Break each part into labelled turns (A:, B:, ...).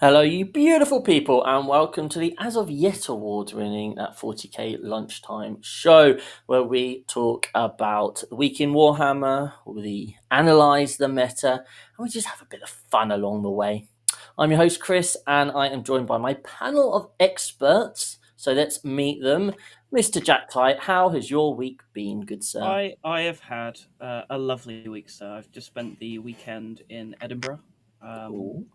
A: Hello, you beautiful people, and welcome to the As of Yet award-winning 40k Lunchtime Show, where we talk about the week in Warhammer, we analyse the meta, and we just have a bit of fun along the way. I'm your host, Chris, and I am joined by my panel of experts. So let's meet them. Mr. Jack Kite, how has your week been, good sir?
B: I have had a lovely week, sir. I've just spent the weekend in Edinburgh.
A: Cool.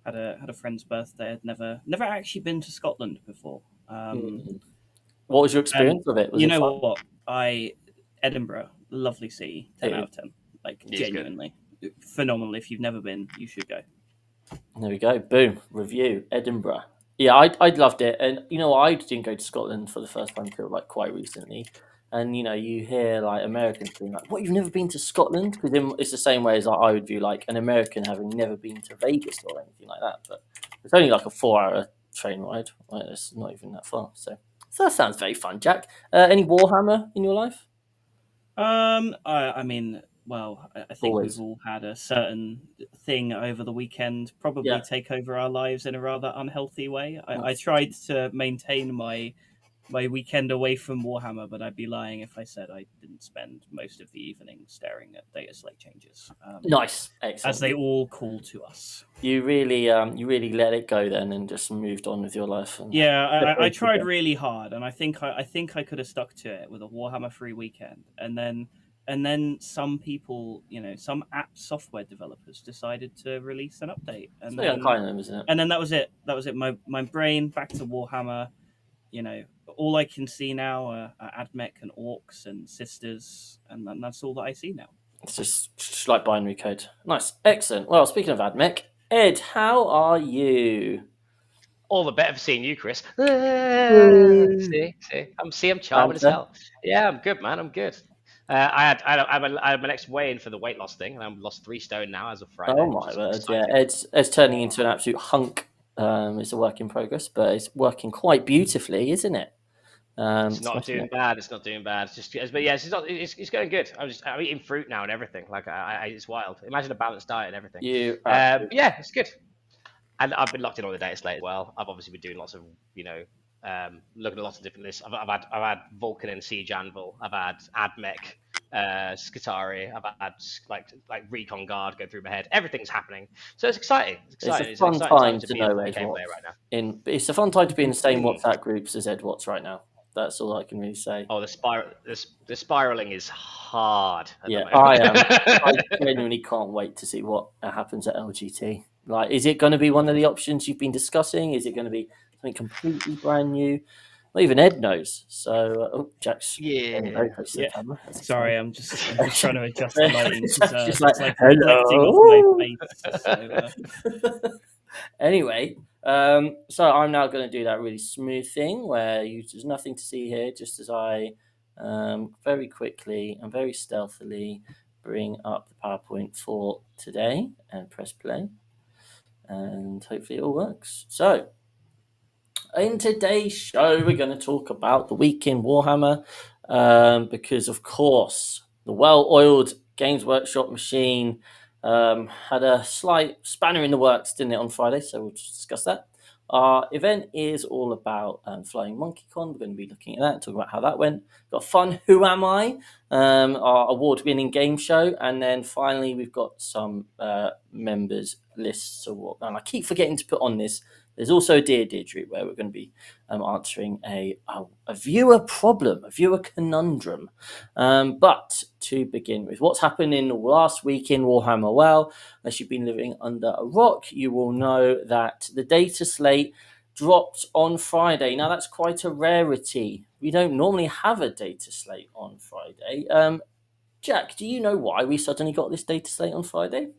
B: Had a friend's birthday. I'd never actually been to Scotland before.
A: What was your
B: And
A: experience of it? Was
B: you
A: it
B: know
A: fun?
B: what? Edinburgh, lovely city, 10 out of 10. Like
C: It is good.
B: genuinely phenomenal. If you've never been, you should go.
A: There we go. Boom. Review. Edinburgh. Yeah, I loved it. And, I didn't go to Scotland for the first time until, quite recently. And, you hear, Americans being like, what, you've never been to Scotland? Because it's the same way as I would view, an American having never been to Vegas or anything like that. But it's only, a 4-hour train ride. Right? It's not even that far. So that sounds very fun, Jack. Any Warhammer in your life?
B: I mean, well, I think
A: Always.
B: we've all had a certain thing over the weekend probably
A: Yeah.
B: take over our lives in a rather unhealthy way. I
A: That's-
B: tried to maintain my weekend away from Warhammer, but I'd be lying if I said I didn't spend most of the evening staring at Dataslate changes.
A: Nice. Excellent.
B: As they all call to us.
A: You really let it go then and just moved on with your life. And
B: Yeah, I tried really hard, and I think I could have stuck to it with a Warhammer free weekend, and then some people, some app software developers decided to release an update, and
A: It's unkind of them, isn't it?
B: and then that was it. That was it. My brain back to Warhammer. All I can see now are Admech and Orcs and Sisters, and that's all that I see now.
A: It's just like binary code. Nice. Excellent. Well, speaking of Admech, Ed, how are you?
C: All the better for seeing you, Chris. See, I'm charming as hell. Yeah, I'm good, man. I'm good. I had my next weigh-in for the weight loss thing, and I've lost 3 stone now as of Friday.
A: Oh my word! Yeah, Ed's turning into an absolute hunk. It's a work in progress, but it's working quite beautifully, isn't it?
C: It's not doing bad. It's not doing bad. But yeah, it's going good. I'm eating fruit now and everything. It's wild. Imagine a balanced diet and everything. Yeah, it's good. And I've been locked in on the Dataslate as well. I've obviously been doing lots of, looking at lots of different lists. I've had Vulcan and Siege Anvil. I've had Admech, Skitari. I've had like Recon Guard go through my head. Everything's happening, so it's exciting.
A: It's a fun time to know Ed Watts right now. It's a fun time to be in the same WhatsApp groups as Ed Watts right now. That's all I can really say.
C: Oh, the spiraling is hard.
A: Yeah, I am. I genuinely can't wait to see what happens at LGT. Is it going to be one of the options you've been discussing? Is it going to be something completely brand new? Well, even Ed knows. So, Jack's very close to the camera.
B: Sorry, I'm just trying to adjust the lighting.
A: Just like hello. Anyway, so I'm now going to do that really smooth thing where there's nothing to see here, just as I very quickly and very stealthily bring up the PowerPoint for today and press play. And hopefully it all works. So, in today's show, we're going to talk about the week in Warhammer because, of course, the well-oiled Games Workshop machine had a slight spanner in the works, didn't it, on Friday? So we'll just discuss that. Our event is all about Flying Monkey Con. We're going to be looking at that, talking about how that went. Got a fun Who Am I? Our award-winning game show. And then finally, we've got some members lists. And I keep forgetting to put on this. There's also a Dear Deirdre where we're going to be answering a viewer problem, a viewer conundrum. But to begin with, what's happened in the last week in Warhammer? Well, unless you've been living under a rock, you will know that the Dataslate dropped on Friday. Now, that's quite a rarity. We don't normally have a Dataslate on Friday. Jack, do you know why we suddenly got this Dataslate on Friday?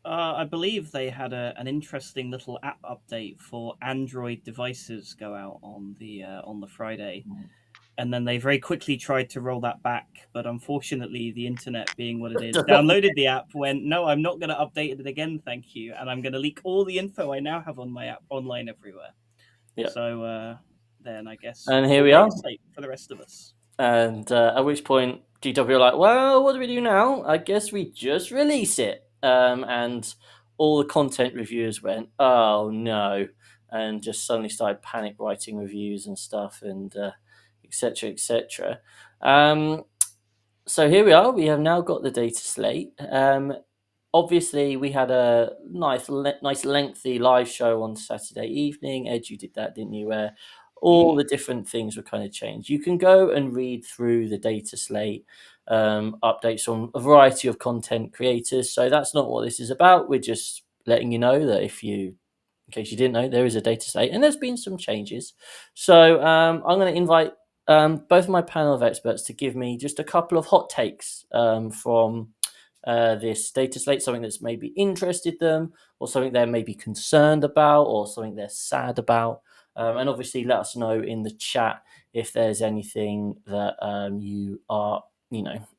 B: I believe they had an interesting little app update for Android devices go out on the Friday, and then they very quickly tried to roll that back. But unfortunately, the internet being what it is, downloaded the app, went, no, I'm not going to update it again, thank you, and I'm going to leak all the info I now have on my app online everywhere. Yeah. So then I guess.
A: And here we are
B: for the rest of us.
A: And at which point GW are like, well, what do we do now? I guess we just release it. And all the content reviewers went, "Oh no," and just suddenly started panic writing reviews and stuff, and etc. etc. So here we are. We have now got the data slate. Obviously, we had a nice lengthy live show on Saturday evening. Ed, you did that, didn't you? Where all the different things were kind of changed. You can go and read through the data slate updates from a variety of content creators. So that's not what this is about. We're just letting you know that in case you didn't know, there is a data slate and there's been some changes. So I'm going to invite both of my panel of experts to give me just a couple of hot takes from this data slate, something that's maybe interested them, or something they're maybe concerned about, or something they're sad about. And obviously, let us know in the chat if there's anything that you are,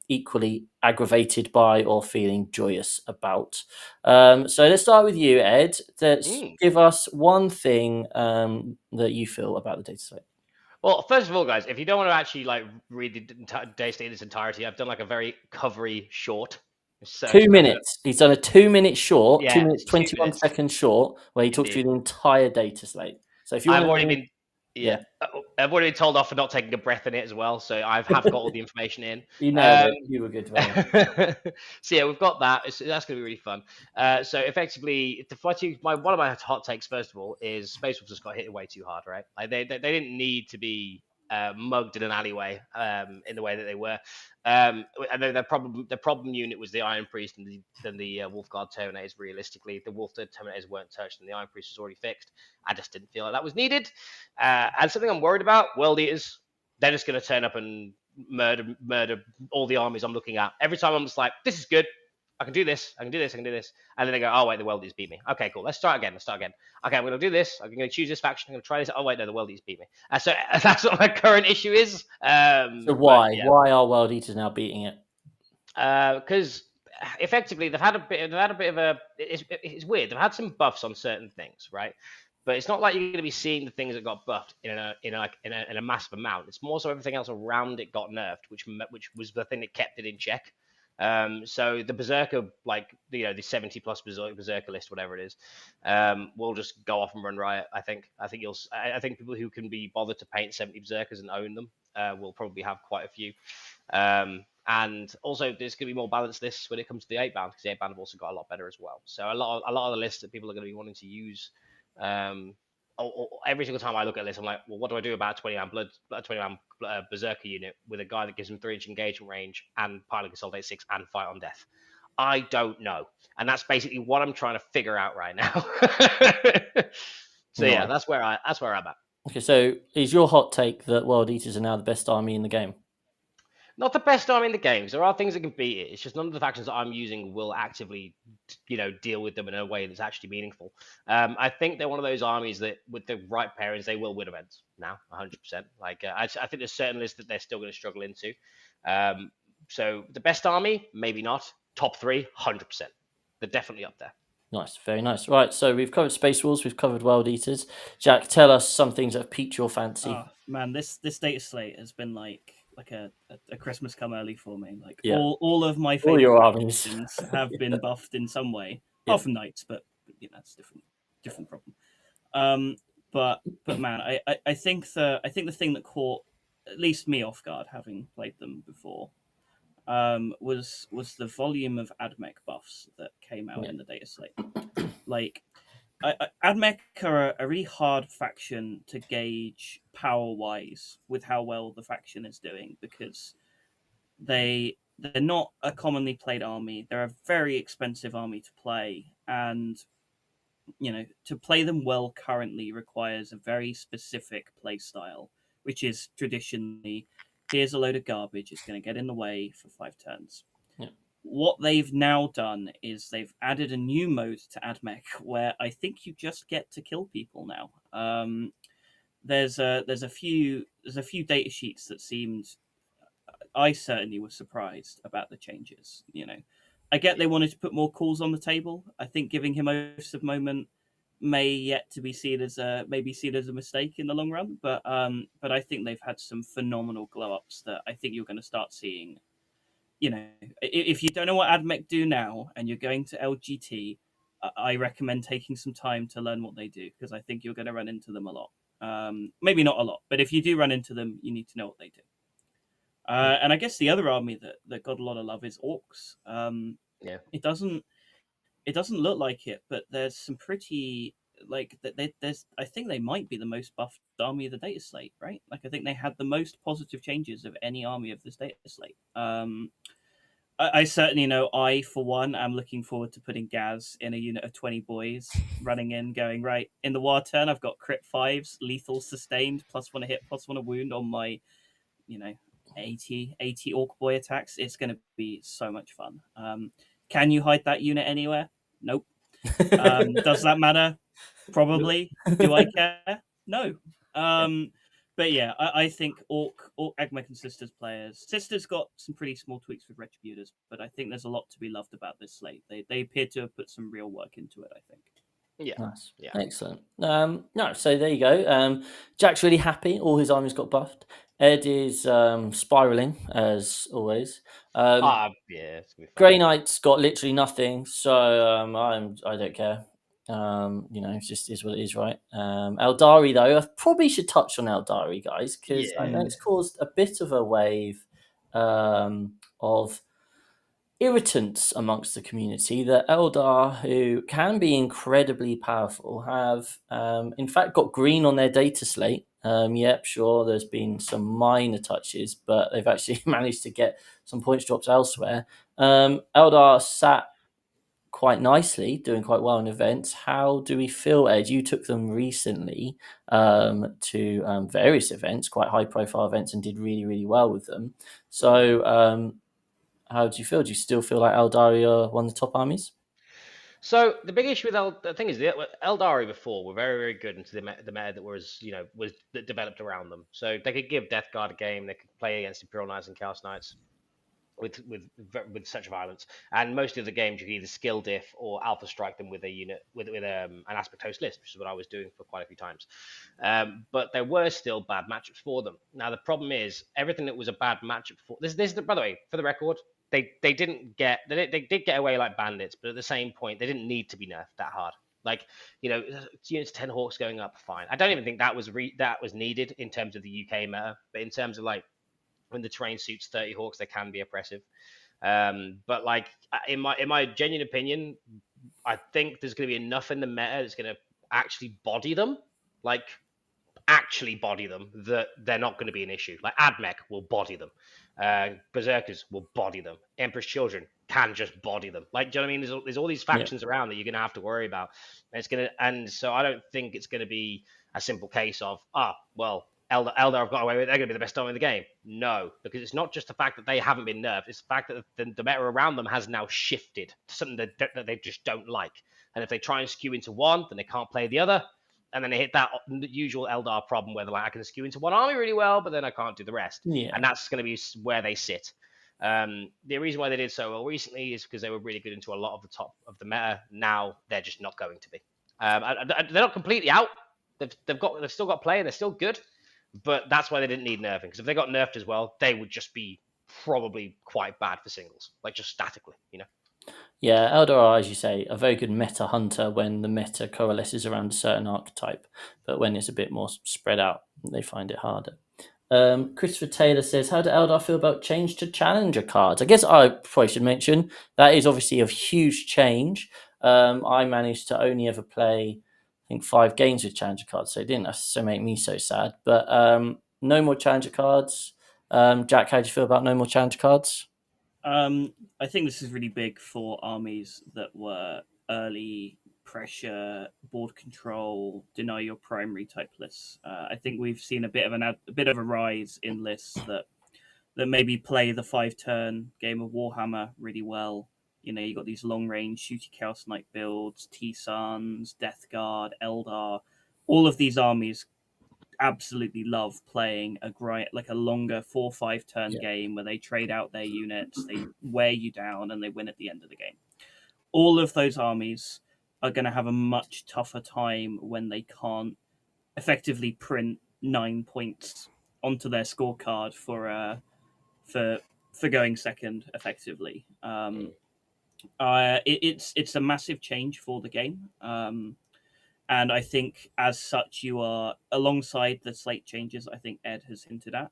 A: equally aggravated by or feeling joyous about. So let's start with you, Ed. Give us one thing that you feel about the data slate.
C: Well, first of all, guys, if you don't want to actually read the data slate in its entirety, I've done a very covery short.
A: So 2 minutes. He's done a 2-minute short, 2 minutes, 21 seconds short, where he talks through the entire data slate. So if you want
C: I've already been told off for not taking a breath in it as well, so I have got all the information in.
A: You nailed it. You were good.
C: So yeah, we've got that. That's going to be really fun. So effectively, one of my hot takes, first of all, is Space Wolves just got hit way too hard, right? Like they didn't need to be mugged in an alleyway in the way that they were. I know the problem unit was the Iron Priest and the Wolf Guard Terminators. Realistically, the Wolf Guard Terminators weren't touched, and the Iron Priest was already fixed. I just didn't feel like that was needed. And something I'm worried about: World Eaters. They're just going to turn up and murder all the armies I'm looking at. Every time I'm just like, this is good. I can do this. I can do this. I can do this. And then they go, oh wait, the World Eaters beat me. Okay, cool. Let's start again. Okay, I'm going to do this. I'm going to choose this faction. I'm going to try this. Oh wait, no, the World Eaters beat me. So that's what my current issue is.
A: So why are World Eaters now beating it?
C: Because effectively they've had a bit of a. It's weird. They've had some buffs on certain things, right? But it's not like you're going to be seeing the things that got buffed in a massive amount. It's more so everything else around it got nerfed, which was the thing that kept it in check. So the Berserker, the 70+ Berserker list, whatever it is, will just go off and run riot. I think people who can be bothered to paint 70 Berserkers and own them will probably have quite a few. And also, there's going to be more balanced lists when it comes to the 8-bound, because the 8-bound have also got a lot better as well. So a lot of the lists that people are going to be wanting to use. Every single time I look at this, I'm like, well, what do I do about a 20-man Berserker unit with a guy that gives them 3-inch engagement range and Pilot Consolidate 6 and Fight on Death? I don't know, and that's basically what I'm trying to figure out right now. So yeah, that's where I'm at.
A: Okay, so is your hot take that World Eaters are now the best army in the game?
C: Not the best army in the games. There are things that can beat it. It's just none of the factions that I'm using will actively, deal with them in a way that's actually meaningful. I think they're one of those armies that, with the right pairings, they will win events now, 100%. I think there's certain lists that they're still going to struggle into. So the best army, maybe not. Top 3, 100%. They're definitely up there.
A: Nice, very nice. Right, so we've covered Space Wolves, we've covered World Eaters. Jack, tell us some things that have piqued your fancy.
B: Oh man, this data slate has been like a Christmas come early for me. All of my favorite armies have been buffed in some way. Apart from knights, but it's different problem. But man, I think the thing that caught at least me off guard, having played them before, was the volume of AdMech buffs that came out in the data slate. AdMech are a really hard faction to gauge power-wise with how well the faction is doing, because they're not a commonly played army. They're a very expensive army to play, and to play them well currently requires a very specific play style, which is traditionally, here's a load of garbage, it's going to get in the way for 5 turns. What they've now done is they've added a new mode to AdMech where I think you just get to kill people now. There's a few data sheets that seemed, I certainly was surprised about the changes. I get they wanted to put more calls on the table. I think giving him Oaths of Moment may yet to be seen as a mistake in the long run, but I think they've had some phenomenal glow ups that I think you're going to start seeing. If you don't know what AdMech do now and you're going to LGT, I recommend taking some time to learn what they do, because I think you're going to run into them a lot. Maybe not a lot, but if you do run into them, you need to know what they do. And I guess the other army that got a lot of love is orcs.
C: Yeah.
B: It doesn't look like it, but there's some pretty, like, there's, I think they might be the most buffed army of the data slate, right? Like, I think they had the most positive changes of any army of this data slate. I certainly know I, for one, am looking forward to putting Gaz in a unit of 20 boys, running in, going, right, in the war turn, I've got crit 5s, lethal sustained, +1 a hit, +1 a wound on my, 80 orc boy attacks. It's going to be so much fun. Can you hide that unit anywhere? Nope. Does that matter? Probably. Do I care? No. But yeah, I think Orc Agmec and Sisters players. Sisters got some pretty small tweaks with Retributors, but I think there's a lot to be loved about this slate. They appear to have put some real work into it, I think.
C: Yeah.
A: Nice.
C: Yeah.
A: Excellent. No, so there you go. Jack's really happy. All his armies got buffed. Ed is spiraling as always.
C: Yeah, it's gonna be fun.
A: Grey Knight's got literally nothing, so I don't care. It just is what it is, right? Eldari, though, I probably should touch on Eldari, guys, because I know it's caused a bit of a wave of irritants amongst the community that Eldar, who can be incredibly powerful, have in fact got green on their data slate. Yep, sure, there's been some minor touches, but they've actually managed to get some points drops elsewhere. Eldar sat quite nicely, doing quite well in events. How do we feel, Ed? You took them recently to various events, quite high-profile events, and did really, really well with them. So how do you feel? Do you still feel like Eldari are one of the top armies?
C: So the big issue with the thing is Eldari before were very, very good into the meta that was that developed around them. So they could give Death Guard a game. They could play against Imperial Knights and Chaos Knights with such violence. And most of the games you can either skill diff or alpha strike them with a unit with an aspect host list, which is what I was doing for quite a few times. But there were still bad matchups for them. Now the problem is everything that was a bad matchup for this. By the way, for the record, they did get away like bandits, but at the same point they didn't need to be nerfed that hard. Like, units 10 Hawks going up, fine. I don't even think that was needed in terms of the UK meta, but in terms of like when the terrain suits 30 Hawks, they can be oppressive. But like in my genuine opinion, I think there's going to be enough in the meta that's going to actually body them, that they're not going to be an issue. Like Admech will body them. Berserkers will body them. Emperor's Children can just body them. Like, do you know what I mean? There's all these factions around that you're going to have to worry about. And so I don't think it's going to be a simple case of, Eldar have got away with it. They're going to be the best army in the game. No, because it's not just the fact that they haven't been nerfed. It's the fact that the meta around them has now shifted to something that they just don't like. And if they try and skew into one, then they can't play the other. And then they hit that usual Eldar problem where they're like, I can skew into one army really well, but then I can't do the rest.
A: Yeah.
C: And that's going to be where they sit. The reason why they did so well recently is because they were really good into a lot of the top of the meta. Now they're just not going to be. They're not completely out. They've still got play and they're still good. But that's why they didn't need nerfing. Because if they got nerfed as well, they would just be probably quite bad for singles, like just statically,
A: Yeah, Eldar are, as you say, a very good meta hunter when the meta coalesces around a certain archetype. But when it's a bit more spread out, they find it harder. Christopher Taylor says, how do Eldar feel about change to challenger cards? I guess I probably should mention that is obviously a huge change. I managed to only ever play, I think, 5 games with challenger cards, so it didn't necessarily make me so sad. But no more challenger cards. Jack, how do you feel about no more challenger cards?
B: I think this is really big for armies that were early pressure, board control, deny your primary type lists. I think we've seen a bit of a rise in lists that maybe play the 5-turn game of Warhammer really well. You got these long range shooty Chaos Knight builds, T-Suns, Death Guard, Eldar. All of these armies absolutely love playing a longer 4-5 turn game where they trade out their units, they wear you down, and they win at the end of the game. All of those armies are going to have a much tougher time when they can't effectively print 9 points onto their scorecard for going second effectively. It's a massive change for the game. And I think as such, you are, alongside the slate changes, I think Ed has hinted at,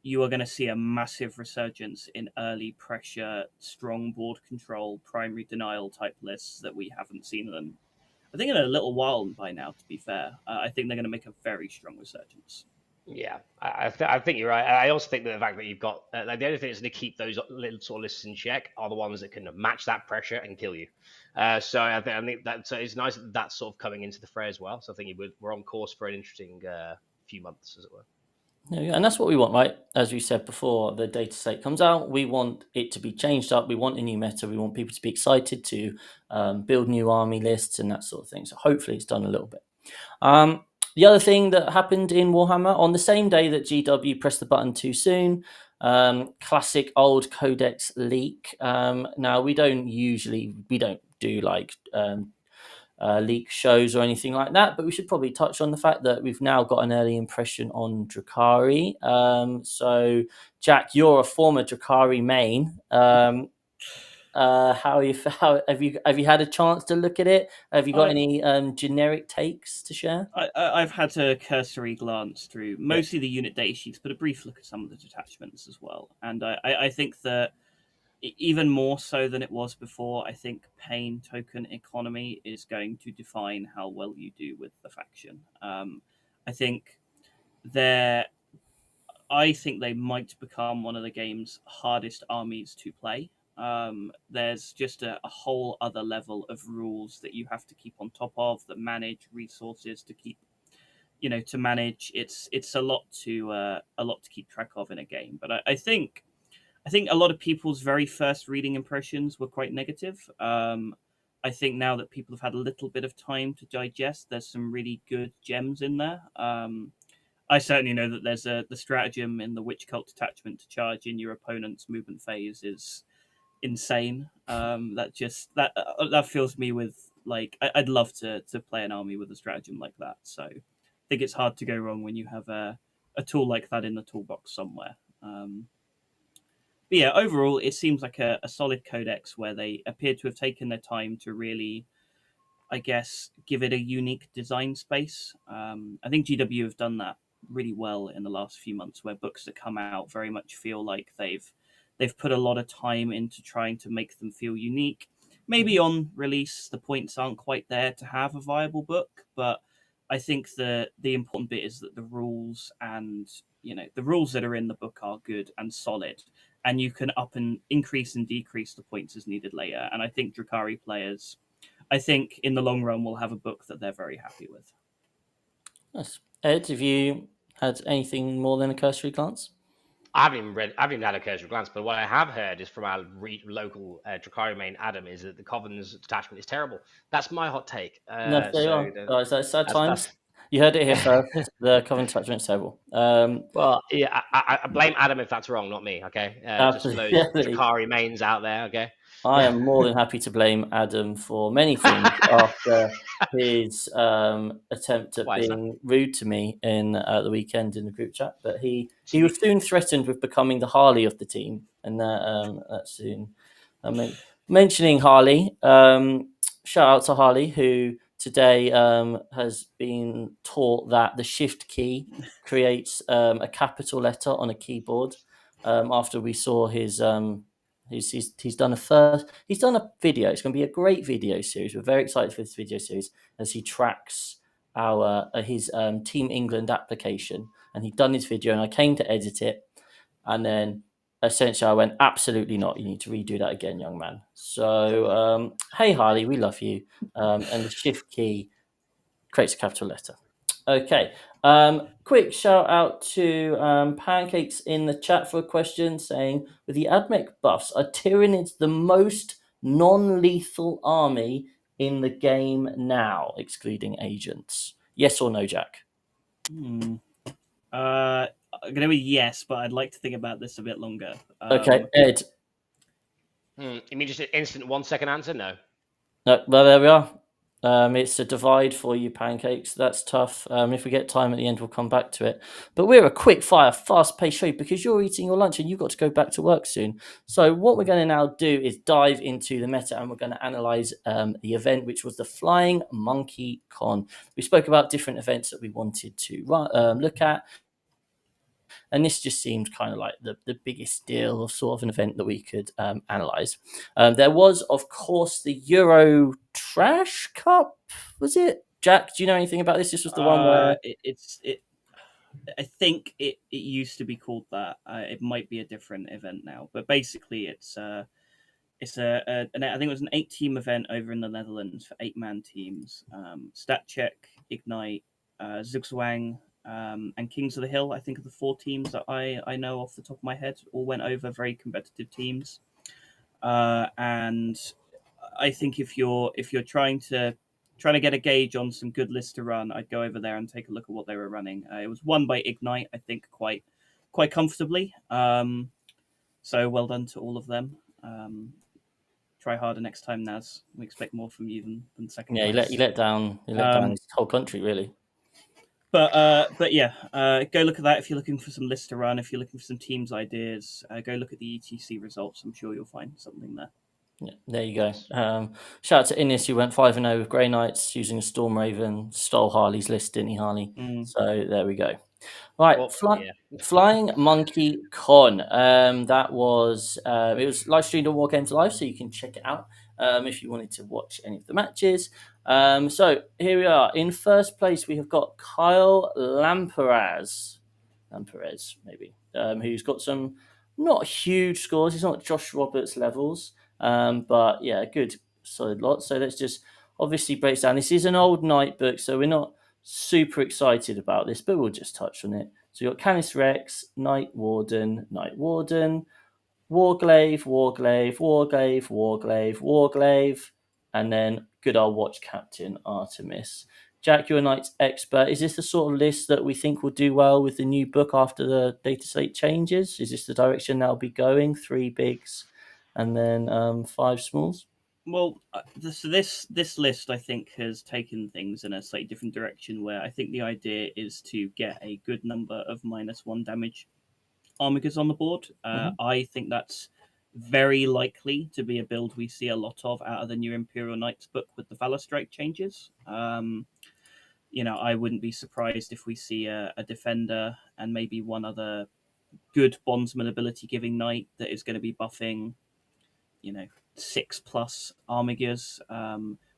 B: you are going to see a massive resurgence in early pressure, strong board control, primary denial type lists that we haven't seen them, I think, in a little while by now, to be fair. I think they're going to make a very strong resurgence.
C: Yeah, I think you're right. I also think that the fact that you've got the only thing that's going to keep those little sort of lists in check are the ones that can match that pressure and kill you. So I think that so it's nice that that's sort of coming into the fray as well. So I think we're on course for an interesting few months, as it were.
A: Yeah, and that's what we want, right? As we said before, the Dataslate comes out. We want it to be changed up. We want a new meta. We want people to be excited to build new army lists and that sort of thing. So hopefully it's done a little bit. The other thing that happened in Warhammer, on the same day that GW pressed the button too soon, classic old codex leak. Now we don't do like leak shows or anything like that, but we should probably touch on the fact that we've now got an early impression on Drukhari. So Jack, you're a former Drukhari main. How have you had a chance to look at it? Have you got any generic takes to share?
B: I've had a cursory glance through mostly the unit data sheets, but a brief look at some of the detachments as well. And I think that even more so than it was before, I think pain token economy is going to define how well you do with the faction. I think they might become one of the game's hardest armies to play. There's just a whole other level of rules that you have to keep on top of, that manage resources to keep, to manage. It's a lot to keep track of in a game. But I think a lot of people's very first reading impressions were quite negative. I think now that people have had a little bit of time to digest, there's some really good gems in there. I certainly know that there's the stratagem in the Witch Cult detachment to charge in your opponent's movement phase is insane. That fills me with, like, I'd love to play an army with a stratagem like that. So I think it's hard to go wrong when you have a tool like that in the toolbox somewhere. But yeah, overall, it seems like a solid codex where they appear to have taken their time to really, I guess, give it a unique design space. I think GW have done that really well in the last few months, where books that come out very much feel like they've put a lot of time into trying to make them feel unique. Maybe on release, the points aren't quite there to have a viable book, but I think the important bit is that the rules that are in the book are good and solid, and you can up and increase and decrease the points as needed later. And I think Drukhari players, in the long run, will have a book that they're very happy with.
A: Nice. Ed, have you had anything more than a cursory glance?
C: I haven't even had a cursory glance, but what I have heard is from our local Drukhari main, Adam, is that the Coven's detachment is terrible. That's my hot take.
A: So sad times. You heard it here first. The Coven detachment is terrible.
C: Well, yeah, I blame Adam if that's wrong, not me. Okay, just for those Drukhari mains out there. Okay.
A: I am more than happy to blame Adam for many things after his attempt at being rude to me in the weekend in the group chat. But he was soon threatened with becoming the Harley of the team, and that soon. Mentioning Harley, shout out to Harley, who today has been taught that the Shift key creates a capital letter on a keyboard. After we saw his. He's done a video. It's going to be a great video series. We're very excited for this video series as he tracks his Team England application. And he'd done his video, and I came to edit it, and then essentially I went, absolutely not. You need to redo that again, young man. So hey Harley, we love you. And the Shift key creates a capital letter. Okay. Quick shout out to Pancakes in the chat for a question saying, with the AdMech buffs, are Tyranids the most non-lethal army in the game now, excluding agents? Yes or no, Jack?
B: I'm going to be yes, but I'd like to think about this a bit longer.
A: Okay, Ed.
C: You mean just an instant 1 second answer? No.
A: No, well, there we are. It's a divide for you, pancakes. That's tough. If we get time at the end, we'll come back to it. But we're a quick fire, fast paced show because you're eating your lunch and you've got to go back to work soon. So what we're going to now do is dive into the meta and we're going to analyze the event, which was the Flying Monkey Con. We spoke about different events that we wanted to look at. And this just seemed kind of like the biggest deal of sort of an event that we could analyze. There was, of course, the Euro Trash Cup. Was it? Jack, do you know anything about this? This was the one where
B: I think it used to be called that. It might be a different event now, but basically it's I think it was an 8-team event over in the Netherlands for 8-man teams. StatCheck, Ignite, Zugzwang, and Kings of the Hill, I think, are the 4 teams that I know off the top of my head. All went over, very competitive teams. And I think if you're trying to get a gauge on some good lists to run, I'd go over there and take a look at what they were running. It was won by Ignite, I think, quite comfortably. So well done to all of them. Try harder next time, Naz. We expect more from you than second place.
A: Yeah, you let down this whole country, really.
B: But yeah, go look at that if you're looking for some lists to run. If you're looking for some teams ideas, go look at the ETC results. I'm sure you'll find something there.
A: Yeah, there you go. Shout out to Innes, who went 5-0 with Grey Knights using a Storm Raven, stole Harley's list, didn't he, Harley? So there we go. Right, Flying Monkey Con. That was it was live streamed on War Games Live, so you can check it out if you wanted to watch any of the matches. So here we are. In first place, we have got Kyle Lamperez, maybe, who's got some not huge scores. He's not Josh Roberts levels, but yeah, good solid lot. So let's just obviously break down. This is an old night book, so we're not super excited about this, but we'll just touch on it. So you've got Canis Rex, Night Warden, Warglaive, and then good old Watch Captain Artemis. Jack, you're a Knight's expert. Is this the sort of list that we think will do well with the new book after the Dataslate changes? Is this the direction that'll be going? 3 bigs and then 5 smalls?
B: Well, so this list, I think, has taken things in a slightly different direction, where I think the idea is to get a good number of -1 damage Armigers on the board. I think that's very likely to be a build we see a lot of out of the new Imperial Knights book with the Valor Strike changes. I wouldn't be surprised if we see a defender and maybe one other good bondsman ability giving knight that is going to be buffing 6+ Armigers.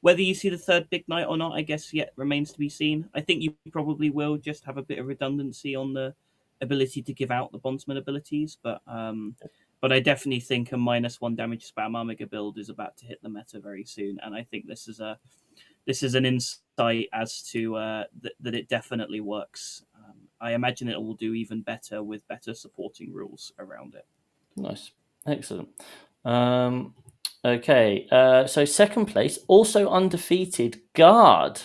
B: Whether you see the third big knight or not, I guess yet remains to be seen. I think you probably will just have a bit of redundancy on the ability to give out the bondsman abilities, but I definitely think a -1 damage spam Armiger build is about to hit the meta very soon, and I think this is an insight as to that it definitely works. I imagine it will do even better with better supporting rules around it.
A: Nice, excellent. Okay, so second place, also undefeated, Guard.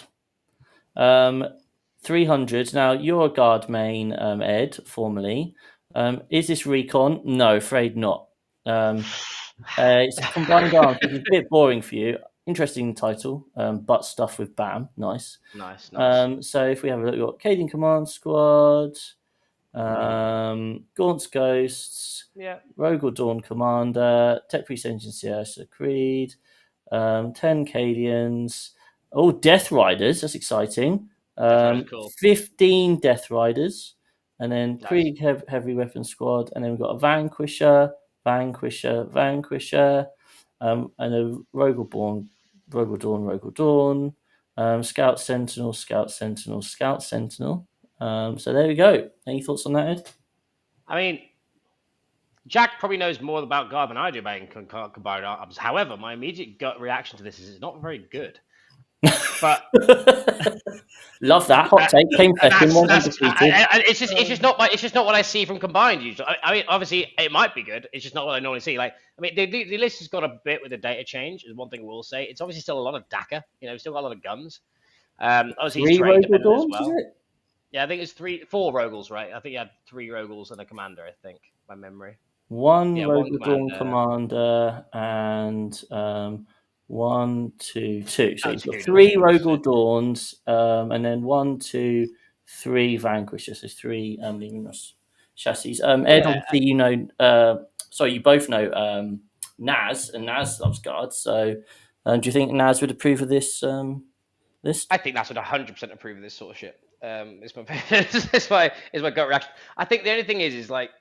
A: 300. Now, you're a Guard main, Ed, formerly. Is this Recon? No, afraid not. It's Combined Arms, which is a bit boring for you. Interesting title, butt stuff with BAM. Nice. So if we have a look, we've got Cadian Command Squad, Gaunt's Ghosts, Rogel Dawn Commander, Tech Priest Engine Sierra Creed, 10 Cadians, Death Riders, that's exciting. 15 Death Riders, and then Krieg Heavy Weapon Squad, and then we've got a Vanquisher, and a Rogel Dawn, Scout Sentinel. So there we go. Any thoughts on that, Ed?
C: I mean, Jack probably knows more about Guard than I do about Combined Arms. However, my immediate gut reaction to this is it's not very good. But
A: love that hot take. Came second,
C: it's just not what I see from Combined usually. I mean, obviously it might be good. It's just not what I normally see. Like, I mean, the list has got a bit with the data change. Is one thing we'll say. It's obviously still a lot of DACA. We've still got a lot of guns. Obviously,
A: 3 Rogel Dawns, is it?
C: Yeah, I think it's 4 Rogels, right? I think you had 3 Rogels and a commander. I think by memory.
A: 1 Rogel Dawn commander and 1, 2, 2. So
C: Oh,
A: you've got
C: two
A: 3
C: doors.
A: Rogel Dawns, and then 1, 2, 3 Vanquishers. So 3 Luminous chassis. Ed,
C: Yeah,
A: obviously, sorry, you both know Naz, and Naz loves guards. So do you think Naz would approve of this list?
C: I think that's what 100% approve of this sort of shit. It's my gut reaction. I think the only thing is like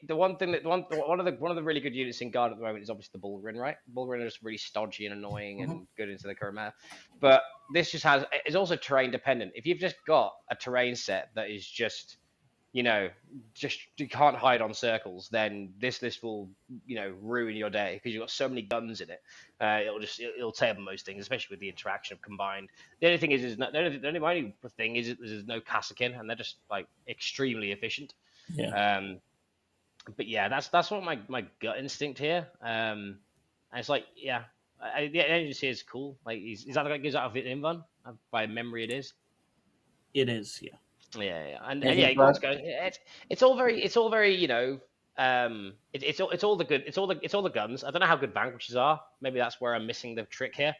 C: the one thing that one of the really good units in guard at the moment is obviously the Bullrin, right? Bullrin are just really stodgy and annoying and good into the current meta. But this just is also terrain dependent. If you've just got a terrain set that is just just you can't hide on circles, then this list will, ruin your day because you've got so many guns in it. It'll table most things, especially with the interaction of combined. The only thing is not, the only thing is there's no Kassakin, and they're just like extremely efficient.
A: Yeah.
C: But yeah, that's what my gut instinct here. And it's like, yeah, the agency is cool. Like, is that like gives out a Invan? By memory, it is.
B: It is, yeah.
C: Yeah, and
A: Anything
C: yeah,
A: to add?
C: let's go. It's all very, it's all the good, it's all the guns. I don't know how good vanquishes are. Maybe that's where I'm missing the trick here.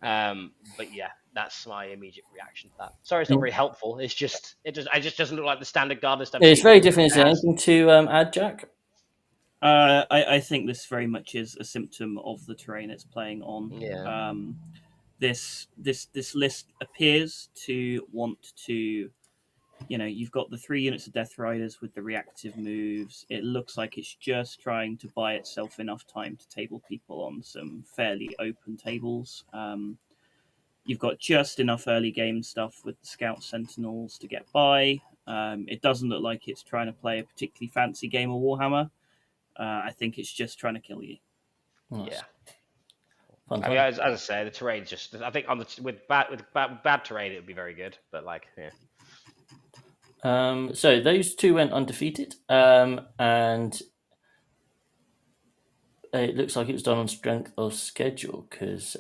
C: But yeah, that's my immediate reaction to that. Sorry, it's not very helpful. It just doesn't look like the standard guard list I've
A: It's
C: seen.
A: very different. Is there anything to add, Jack?
B: I think this very much is a symptom of the terrain it's playing on.
C: Yeah.
B: This list appears to want to, you've got the 3 units of Death Riders with the reactive moves. It looks like it's just trying to buy itself enough time to table people on some fairly open tables. You've got just enough early game stuff with the Scout Sentinels to get by. It doesn't look like it's trying to play a particularly fancy game of Warhammer. I think it's just trying to kill you.
A: Nice.
C: Yeah.
A: Fun
C: I mean,
A: time.
C: as I say, the terrain just. I think with bad terrain, it would be very good. But like, yeah.
A: So those 2 went undefeated, and it looks like it was done on strength of schedule because,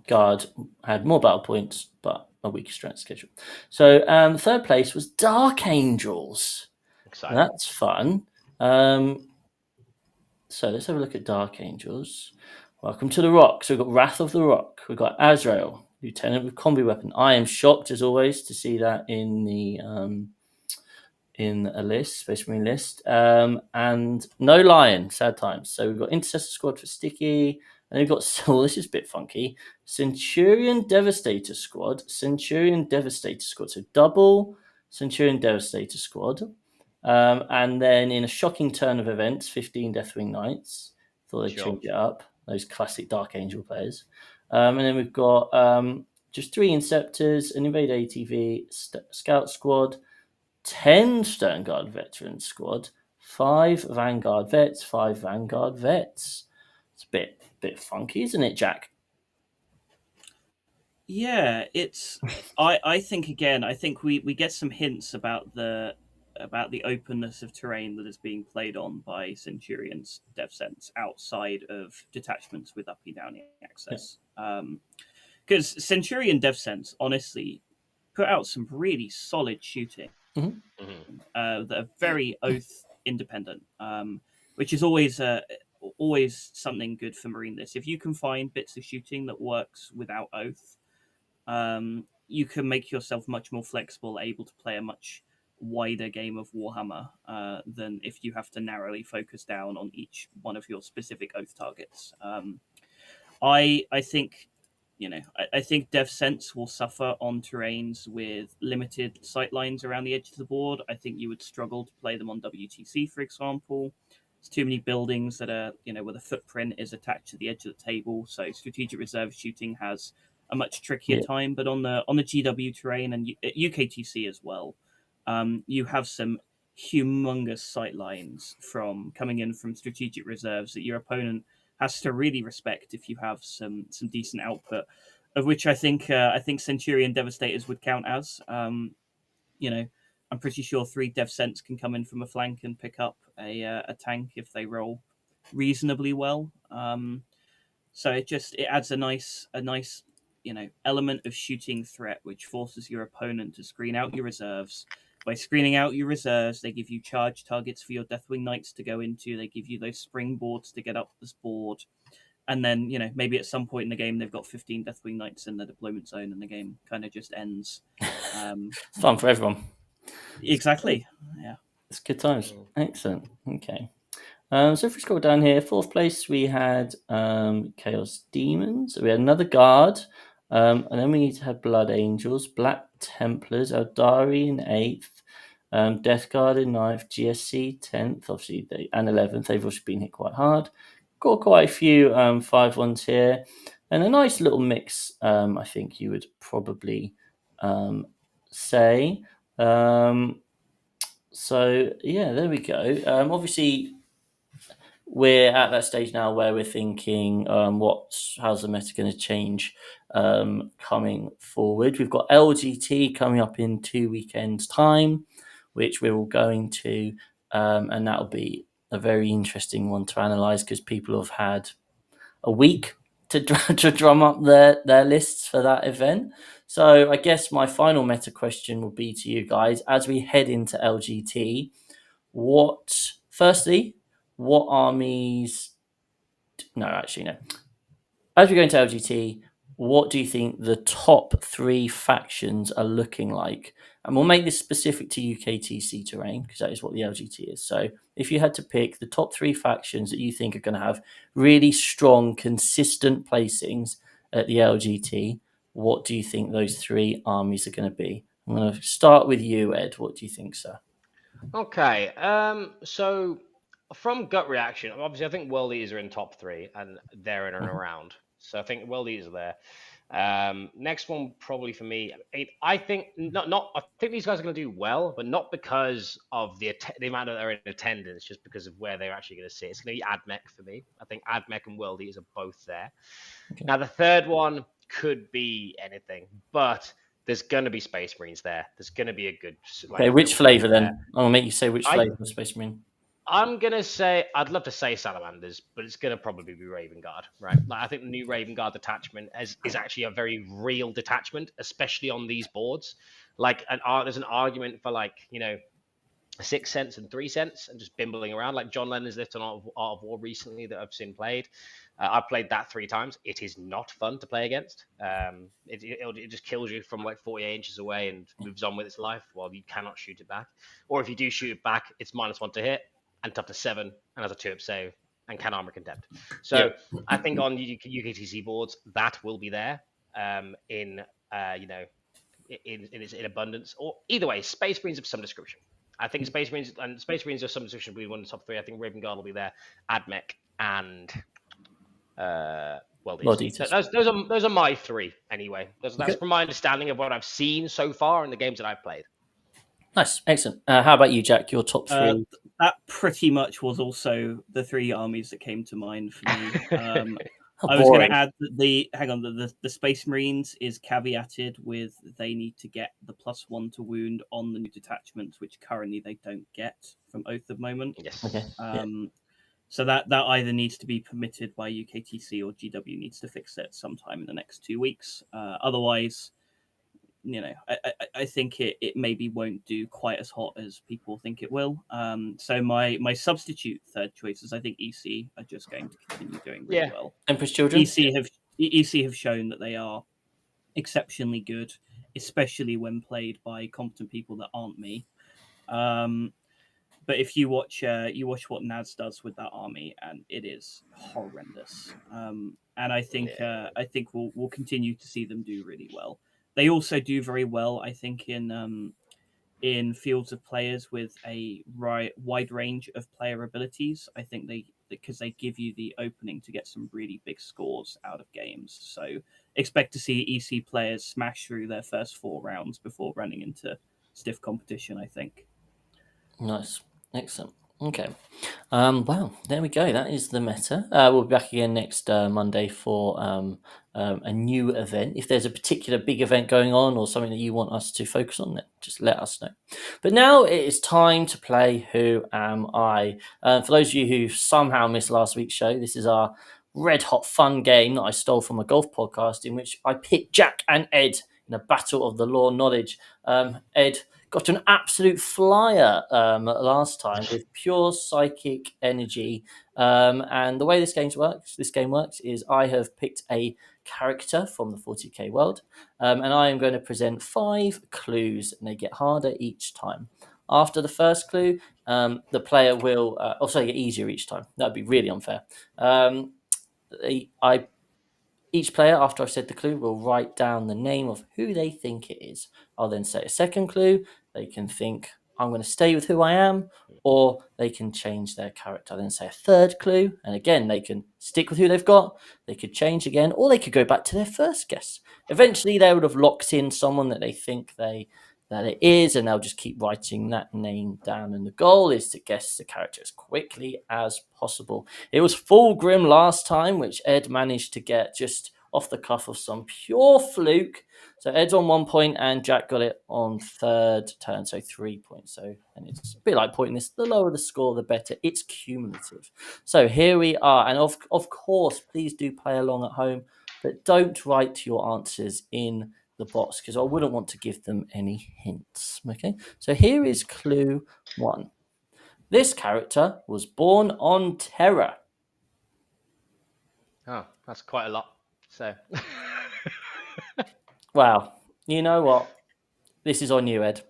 A: Guard had more battle points but a weaker strength schedule. So third place was Dark Angels.
C: Exciting.
A: That's fun. So let's have a look at Dark Angels. Welcome to the Rock. So we've got Wrath of the Rock. We've got Azrael, Lieutenant with combi weapon. I am shocked as always to see that in a list, Space Marine list. And no Lion, sad times. So we've got Intercessor Squad for Sticky, and we've got, this is a bit funky, Centurion Devastator Squad. So double Centurion Devastator Squad. And then in a shocking turn of events, 15 Deathwing Knights. Thought they'd change it up. Those classic Dark Angel players. And then we've got just 3 Inceptors, an Invade ATV, Scout Squad, 10 Sternguard Veteran Squad, 5 Vanguard Vets, 5 Vanguard Vets. It's a bit funky, isn't it, Jack?
B: Yeah, it's. I think again. I think we get some hints about the openness of terrain that is being played on by Centurion's DevSense outside of detachments with uppy downy access. Because Centurion DevSense honestly put out some really solid shooting that are very oath independent, which is always something good for Marine lists. If you can find bits of shooting that works without oath, you can make yourself much more flexible, able to play a much wider game of Warhammer than if you have to narrowly focus down on each one of your specific oath targets. I think I think DevSense will suffer on terrains with limited sightlines around the edge of the board. I think you would struggle to play them on WTC, for example. There's too many buildings that are, where the footprint is attached to the edge of the table. So strategic reserve shooting has a much trickier time. But on the GW terrain and UKTC as well, you have some humongous sightlines from coming in from strategic reserves that your opponent has to really respect if you have some decent output, of which I think Centurion Devastators would count as. I'm pretty sure 3 DevSense can come in from a flank and pick up a tank if they roll reasonably well. So it adds a nice element of shooting threat, which forces your opponent to screen out your reserves. By screening out your reserves, they give you charge targets for your Deathwing Knights to go into. They give you those springboards to get up this board. And then, maybe at some point in the game they've got 15 Deathwing Knights in the deployment zone, and the game kind of just ends.
A: It's fun for everyone.
B: Exactly. Yeah.
A: It's good times. Excellent. Okay. So if we scroll down here, 4th place we had Chaos Demons. We had another Guard, and then we need to have Blood Angels, Black Templars, Eldari in 8th, Death Guard in 9th, GSC 10th, obviously, and 11th. They've also been hit quite hard. Got quite a few 5-1s here, and a nice little mix, I think you would probably say. So, yeah, there we go. Obviously, we're at that stage now where we're thinking, how's the meta going to change coming forward? We've got LGT coming up in 2 weekends' time, which we're all going to, and that'll be a very interesting one to analyse because people have had a week to drum up their lists for that event. So I guess my final meta question will be to you guys as we head into LGT. What armies? No, actually, no. As we go into LGT, what do you think the top 3 factions are looking like? And we'll make this specific to UKTC terrain because that is what the LGT is. So if you had to pick the top 3 factions that you think are going to have really strong, consistent placings at the LGT, what do you think those 3 armies are going to be? I'm going to start with you, Ed. What do you think, sir?
C: Okay. So from gut reaction, obviously I think World Eaters are in top 3 and they're in and around. So I think World Eaters are there. Next one probably for me. I think I think these guys are going to do well, but not because of the amount that are in attendance, just because of where they're actually going to sit. It's going to be AdMech for me. I think AdMech and World Eaters are both there. Okay. Now the third one could be anything, but there's going to be Space Marines there. There's going to be a good.
A: Okay, which flavor then? I'll make you say which flavor of Space Marine.
C: I'm going to say, I'd love to say Salamanders, but it's going to probably be Raven Guard, right? Like, I think the new Raven Guard detachment is actually a very real detachment, especially on these boards. Like, there's an argument for, 6 cents and 3 cents and just bimbling around. Like John Lennon's list on Art of War recently that I've seen played. I've played that 3 times. It is not fun to play against. It just kills you from 48 inches away and moves on with its life while you cannot shoot it back. Or if you do shoot it back, it's -1 to hit and tough to 7 and has a 2-up save and can armor contempt. So I think on UKTC boards that will be there in abundance. Or either way, Space Marines of some description. I think Space Marines of some description will be one of the top 3. I think Raven Guard will be there, AdMech and World Eaters. Those are my 3 anyway. That's from my understanding of what I've seen so far in the games that I've played.
A: Nice, excellent. How about you, Jack? Your top 3?
B: That pretty much was also the 3 armies that came to mind for me. I was going to add that the Space Marines is caveated with they need to get the +1 to wound on the new detachments, which currently they don't get from Oath of Moment.
C: Yes.
A: Okay.
B: So that either needs to be permitted by UKTC or GW needs to fix it sometime in the next 2 weeks. Otherwise, I think it maybe won't do quite as hot as people think it will. So my substitute third choices, I think EC are just going to continue doing really well.
A: Empress Children?
B: EC have shown that they are exceptionally good, especially when played by competent people that aren't me. But if you watch what Naz does with that army, and it is horrendous. And I think we'll continue to see them do really well. They also do very well, I think, in fields of players with a wide range of player abilities. I think because they give you the opening to get some really big scores out of games. So expect to see EC players smash through their first 4 rounds before running into stiff competition, I think.
A: Nice. Excellent. Okay. Wow, there we go. That is the meta. We'll be back again next Monday for a new event. If there's a particular big event going on or something that you want us to focus on, then just let us know. But now it is time to play Who Am I? For those of you who somehow missed last week's show, this is our red hot fun game that I stole from a golf podcast in which I pit Jack and Ed in a battle of the law knowledge. Ed, got an absolute flyer last time with pure psychic energy. And the way this game works is I have picked a character from the 40k world, and I am going to present 5 clues, and they get harder each time. After the first clue, the player will also get easier each time. That would be really unfair. Each player, after I've said the clue, will write down the name of who they think it is. I'll then say a second clue. They can think, I'm going to stay with who I am, or they can change their character. I'll then say a third clue, and again, they can stick with who they've got. They could change again, or they could go back to their first guess. Eventually, they would have locked in someone that they think that it is, and they'll just keep writing that name down. And the goal is to guess the character as quickly as possible. It was Fulgrim last time, which Ed managed to get just off the cuff of some pure fluke. So Ed's on 1 point, and Jack got it on third turn, so 3 points. And it's a bit like pointing this: the lower the score, the better. It's cumulative. So here we are, and of course, please do play along at home, but don't write your answers in the box because I wouldn't want to give them any hints. Okay, so here is clue 1. This character was born on Terra.
C: Oh, that's quite a lot. So,
A: wow, you know what? This is on you, Ed.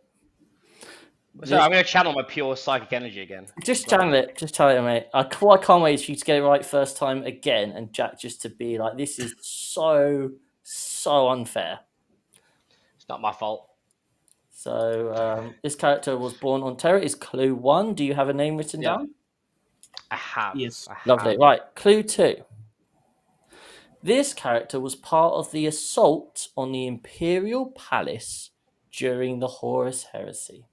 C: So I'm going to channel my pure psychic energy again.
A: Just channel it. Just tell it, mate. I can't wait for you to get it right first time again, and Jack just to be like, this is so unfair.
C: It's not my fault.
A: So this character was born on Terra is clue 1. Do you have a name written down?
C: I have.
B: Yes.
A: Lovely. Right. Clue 2. This character was part of the assault on the Imperial Palace during the Horus Heresy.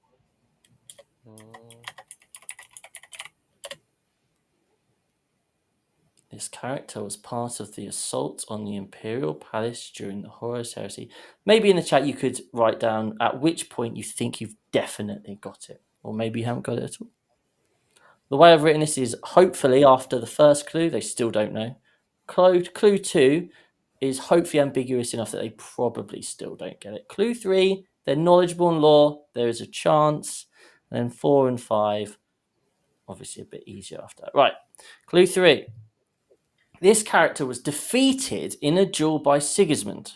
A: This character was part of the assault on the Imperial Palace during the Horus Heresy. Maybe in the chat you could write down at which point you think you've definitely got it. Or maybe you haven't got it at all. The way I've written this is hopefully after the first clue, they still don't know. Clue 2 is hopefully ambiguous enough that they probably still don't get it. Clue 3, they're knowledgeable in lore. There is a chance. And then 4 and 5, obviously a bit easier after that. Right. Clue 3. This character was defeated in a duel by Sigismund,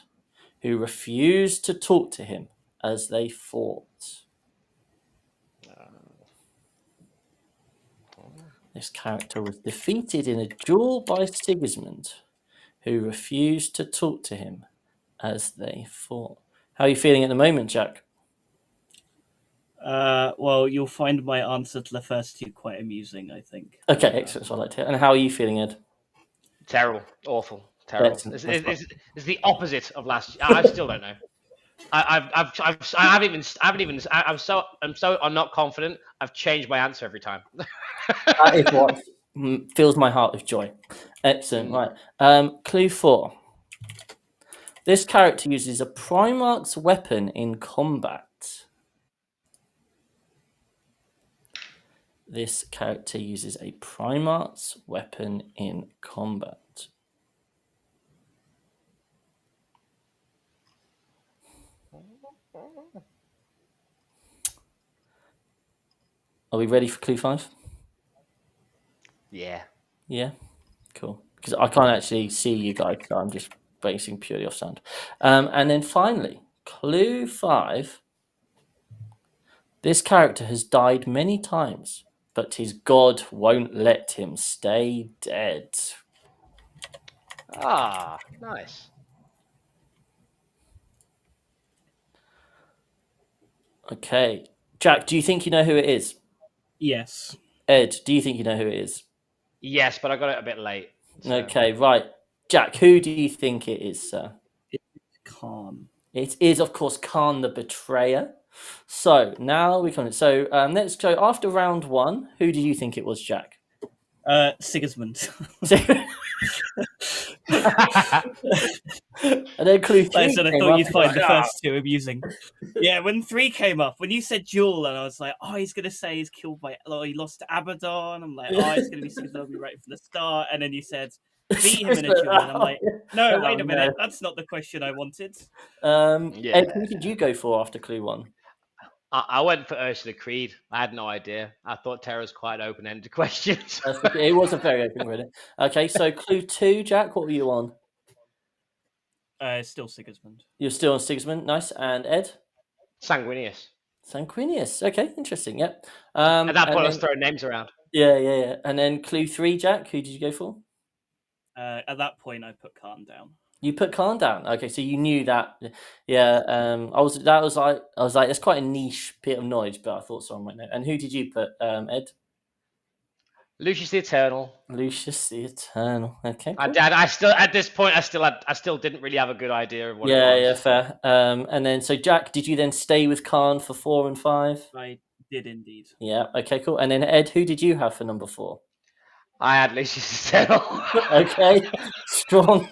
A: who refused to talk to him as they fought. This character was defeated in a duel by Sigismund, who refused to talk to him as they fought. How are you feeling at the moment, Jack?
B: Well, you'll find my answer to the first 2 quite amusing, I think.
A: Okay, excellent. So I like to hear. And how are you feeling, Ed?
C: Terrible, awful, terrible. It's the opposite of last year. I still don't know. I'm not confident. I've changed my answer every time.
A: That is what fills my heart with joy. Excellent. Right. Clue 4. This character uses a Primarch's weapon in combat. This character uses a Primarch's weapon in combat. Are we ready for clue 5?
C: Yeah.
A: Yeah? Cool. Because I can't actually see you guys, so I'm just basing purely off sound. And then finally, clue 5. This character has died many times, but his god won't let him stay dead.
C: Ah, nice.
A: Okay. Jack, do you think you know who it is?
B: Yes.
A: Ed, do you think you know who it is?
C: Yes, but I got it a bit late.
A: So. Okay, right. Jack, who do you think it is, sir?
B: It's Khan.
A: It is, of course, Khan the Betrayer. So now we come. So let's go after round 1. Who do you think it was, Jack?
B: Sigismund.
A: And then clue 3.
B: Like I said, I thought you'd find the first 2 amusing. Yeah, when 3 came up, when you said duel, and I was like, oh, he's going to say he's killed by, he lost to Abaddon. I'm like, oh, it's going to be Sigismund right from the start. And then you said, beat him in a duel. And I'm like, no, wait a minute. That's not the question I wanted.
A: Ed, who did you go for after clue 1?
C: I went for Ursula Creed. I had no idea. I thought Terra's quite an open-ended question.
A: It was a very open-ended. Okay, so clue 2, Jack. What were you on?
B: Still Sigismund.
A: You're still on Sigismund. Nice. And Ed?
C: Sanguinius.
A: Sanguinius. Okay, interesting. Yep.
C: At that point, I was throwing names around.
A: Yeah. And then clue 3, Jack. Who did you go for?
B: At that point, I put Khan down.
A: You put Khan down. Okay, so you knew that. Yeah. I was like, that's quite a niche bit of knowledge, but I thought someone might know. And who did you put, Ed?
C: Lucius the Eternal.
A: Lucius the Eternal. Okay. Cool.
C: I still at this point I still didn't really have a good idea of what it was.
A: Yeah, fair. And then so Jack, did you then stay with Khan for 4 and 5?
B: I did indeed.
A: Yeah. Okay. Cool. And then Ed, who did you have for number 4?
C: I had Lucius the Eternal.
A: Okay. Strong.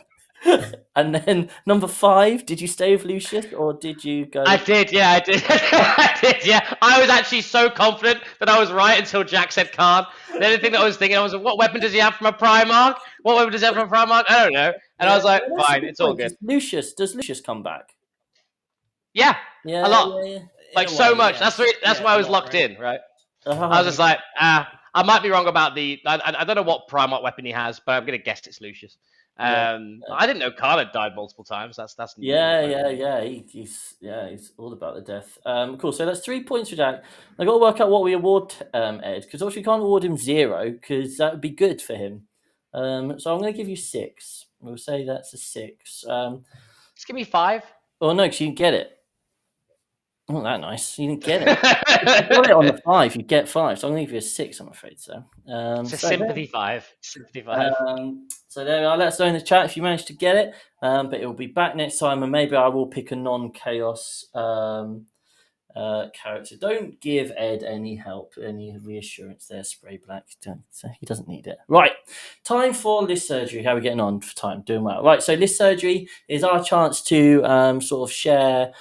A: And then number 5, did you stay with Lucius or did you go?
C: I did, yeah, I did. I did, yeah. I was actually so confident that I was right until Jack said Khan. The only thing that I was thinking, what weapon does he have from a Primarch? What weapon does he have from a Primarch? I don't know. And I was like, fine, it's all good.
A: Does Lucius come back?
C: Yeah, a lot.
A: Yeah.
C: Like so much. Yeah. That's why I was locked in, right? I was just like, I might be wrong about I don't know what Primarch weapon he has, but I'm going to guess it's Lucius. I didn't know Khan had died multiple times. That's
A: yeah. He's all about the death. Cool. So that's 3 points for Jack. I got to work out what we award Ed, because obviously we can't award him 0 because that would be good for him. So I'm going to give you 6. We'll say that's a 6.
C: Just give me 5.
A: Oh no, because you didn't get it. Oh, that nice. You didn't get it. If you got it on the 5, you get 5. So I'm going to give you a 6, I'm afraid. So
C: it's a sympathy 5. Sympathy 5.
A: So there we are. Let us know in the chat if you managed to get it. But it will be back next time, and maybe I will pick a non-chaos character. Don't give Ed any help, any reassurance there, Spray Black. He doesn't need it. Right. Time for list surgery. How are we getting on for time? Doing well. Right. So list surgery is our chance to sort of share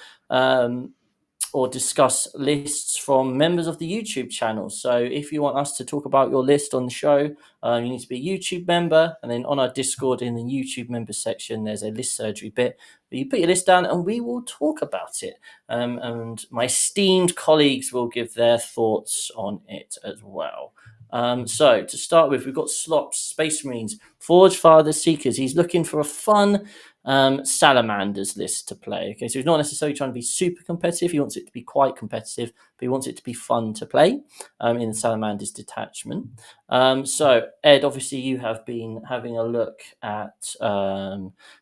A: or discuss lists from members of the YouTube channel. So if you want us to talk about your list on the show, you need to be a YouTube member. And then on our Discord in the YouTube member section, there's a list surgery bit where you put your list down and we will talk about it. And my esteemed colleagues will give their thoughts on it as well. So to start with, we've got Slops, Space Marines, Forge Father Seekers. He's looking for a fun Salamanders list to play. Okay, so he's not necessarily trying to be super competitive. He wants it to be quite competitive, but he wants it to be fun to play in the Salamanders detachment. So Ed, obviously you have been having a look at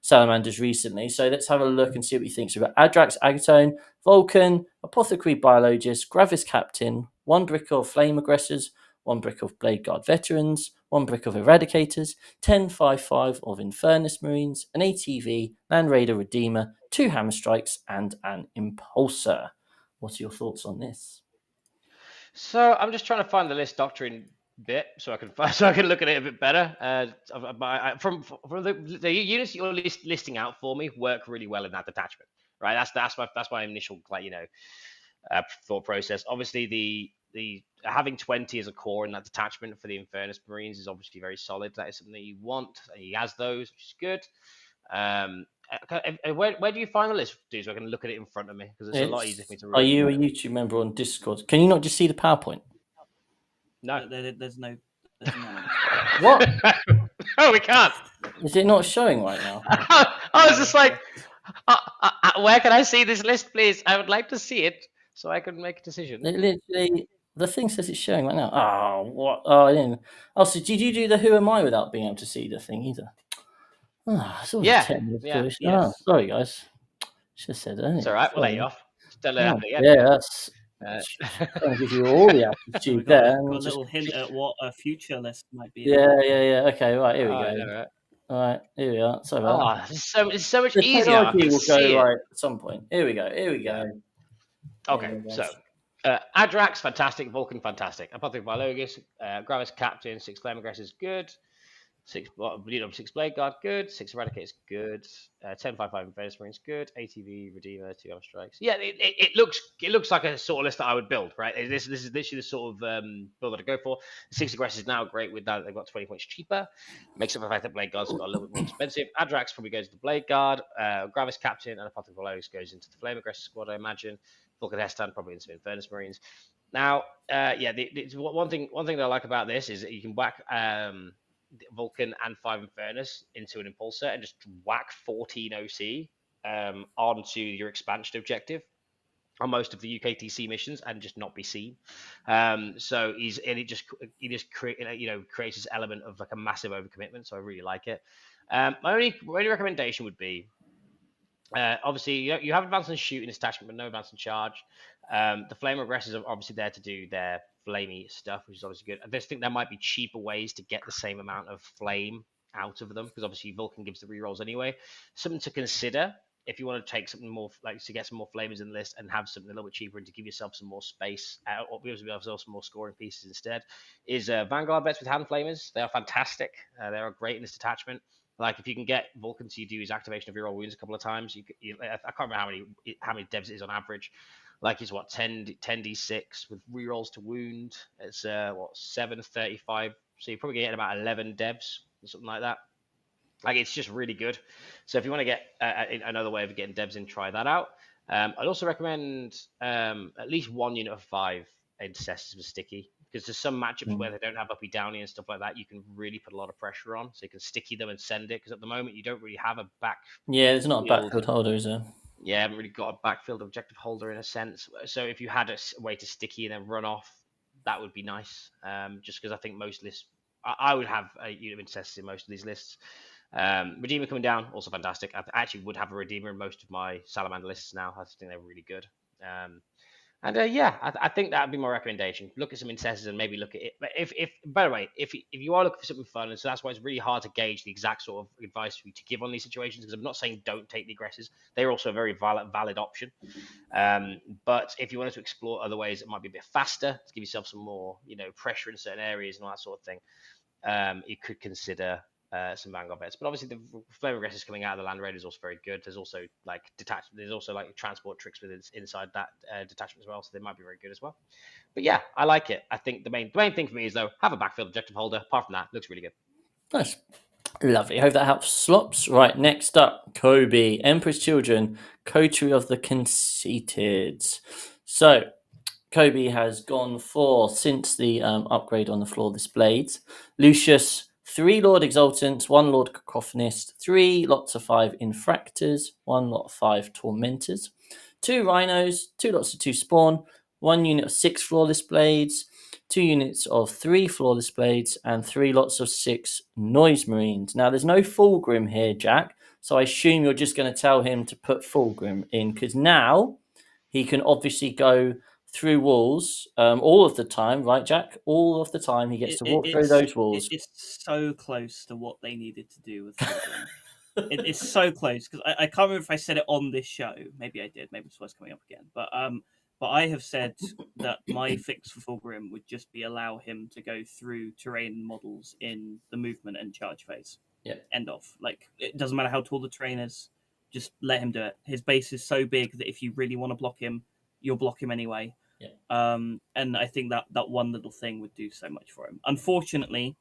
A: Salamanders recently. So let's have a look and see what he thinks. So we've got Adrax, Agatone, Vulcan, Apothecary Biologist, Gravis Captain, 1 brick of Flame Aggressors, 1 brick of Blade Guard Veterans, 1 brick of Eradicators, 10-5-5 of Infernus Marines, an ATV, Land Raider Redeemer, 2 Hammer Strikes, and an Impulsor. What are your thoughts on this?
C: So I'm just trying to find the list doctrine bit so I can look at it a bit better. From the units you're listing out for me work really well in that detachment, right? That's my initial thought process. Obviously the having 20 as a core in that detachment for the Infernus Marines is obviously very solid. That is something that you want. He has those, which is good. Where do you find the list, dude? So I can look at it in front of me because it's a lot easier for me to read.
A: Are you a YouTube member on Discord? Can you not just see the PowerPoint?
B: No, there's no.
A: What?
C: No, we can't.
A: Is it not showing right now?
C: I was just like, where can I see this list, please? I would like to see it so I can make a decision.
A: Literally, the thing says it's showing right now. Oh, what? Oh, I didn't. Oh, so did you do the Who Am I without being able to see the thing either? Oh, it's
C: yeah.
A: Yes. Oh, sorry, guys. Should have said that.
C: It's all right. We'll let you off. Don't let it happen again.
A: Yeah, that's. Trying to give you all the attitude there.
B: Got a little hint at what a future list might be.
A: Yeah. Okay, right, here we go.
C: Right.
A: All right, here we are. Sorry about that.
C: It's so much
A: the
C: easier.
A: Technology will go right at some point. Here we go.
C: Okay, so Adrax, fantastic. Vulcan, fantastic. Apothecary Biologist, Gravis Captain, 6 Flame Aggressors, good. Six Blade Guard, good. 6 Eradicator's good. 10-5-5 Invaders Marines, good. ATV Redeemer, 2 Armor Strikes. Yeah, it looks like a sort of list that I would build, right? This is literally the sort of build that I go for. 6 Aggressors now great with that they've got 20 points cheaper. Makes up the fact that Blade Guards got a little bit more expensive. Adrax probably goes to the Blade Guard. Gravis Captain and Apothecary Valoris goes into the Flame Aggressor squad, I imagine. Vulcan Hestan probably into Infernus Marines. Now, one thing that I like about this is that you can whack Vulcan and 5 Infernus into an Impulsor and just whack 14 OC onto your expansion objective on most of the UKTC missions and just not be seen. So it just creates this element of like a massive overcommitment. So I really like it. My only recommendation would be obviously you have advance and shoot in this attachment, but no advance and charge. The flame aggressors are obviously there to do their flamey stuff, which is obviously good. I just think there might be cheaper ways to get the same amount of flame out of them, because obviously Vulcan gives the rerolls anyway. Something to consider if you want to take something more, like to get some more flamers in the list and have something a little bit cheaper and to give yourself some more space, or be able to have some more scoring pieces instead, is Vanguard vets with hand flamers. They are fantastic. They are great in this detachment. Like if you can get Vulcan to do his activation of reroll wounds a couple of times, I can't remember how many devs it is on average. Like it's 10d6 with rerolls to wound. It's 735. So you're probably getting about 11 devs or something like that. Like it's just really good. So if you want to get another way of getting devs in, try that out. I'd also recommend at least 1 unit of 5 intercessors with sticky, because there's some matchups where they don't have uppy downy and stuff like that. You can really put a lot of pressure on, so you can sticky them and send it, because at the moment you don't really have a back.
A: Yeah, there's not a backfield holder, is there?
C: Yeah, I haven't really got a backfield objective holder in a sense. So if you had a way to sticky and then run off, that would be nice. Just because I think most lists, I would have a unit of intercessors in most of these lists. Redeemer coming down, also fantastic. I actually would have a Redeemer in most of my Salamander lists now. I think they're really good. I think that would be my recommendation. Look at some intercessors and maybe look at it. But if by the way, if you are looking for something fun, and so that's why it's really hard to gauge the exact sort of advice for you to give on these situations, because I'm not saying don't take the aggressors. They're also a very valid option. But if you wanted to explore other ways that might be a bit faster, to give yourself some more, pressure in certain areas and all that sort of thing, you could consider some Vanguard vets. But obviously the flame aggressors coming out of the Land Raider is also very good. There's also like there's also like transport tricks with inside that detachment as well, so they might be very good as well. But yeah, I like it. I think the main thing for me is though, have a backfield objective holder. Apart from that, it looks really good.
A: Nice. Lovely. Hope that helps. Slops. Right, next up, Kobe, Emperor's Children, Coterie of the Conceited. So Kobe has gone for, since the upgrade on the Flawless Blades, Lucius, 3 Lord Exultants, 1 Lord Cacophonist, 3 lots of 5 Infractors, 1 lot of 5 Tormentors, 2 Rhinos, 2 lots of 2 Spawn, 1 unit of 6 Flawless Blades, 2 units of 3 Flawless Blades, and 3 lots of 6 Noise Marines. Now, there's no Fulgrim here, Jack, so I assume you're just going to tell him to put Fulgrim in, because now he can obviously go through walls all of the time, right, Jack? All of the time he gets to walk through those walls.
B: It's so close to what they needed to do with Fulgrim. It's so close, because I can't remember if I said it on this show. Maybe I did. Maybe it's worth coming up again. But I have said that my fix for Fulgrim would just be allow him to go through terrain models in the movement and charge phase.
A: Yeah.
B: End of. Like, it doesn't matter how tall the terrain is. Just let him do it. His base is so big that if you really want to block him, you'll block him anyway.
A: Yeah.
B: And I think that one little thing would do so much for him. Unfortunately,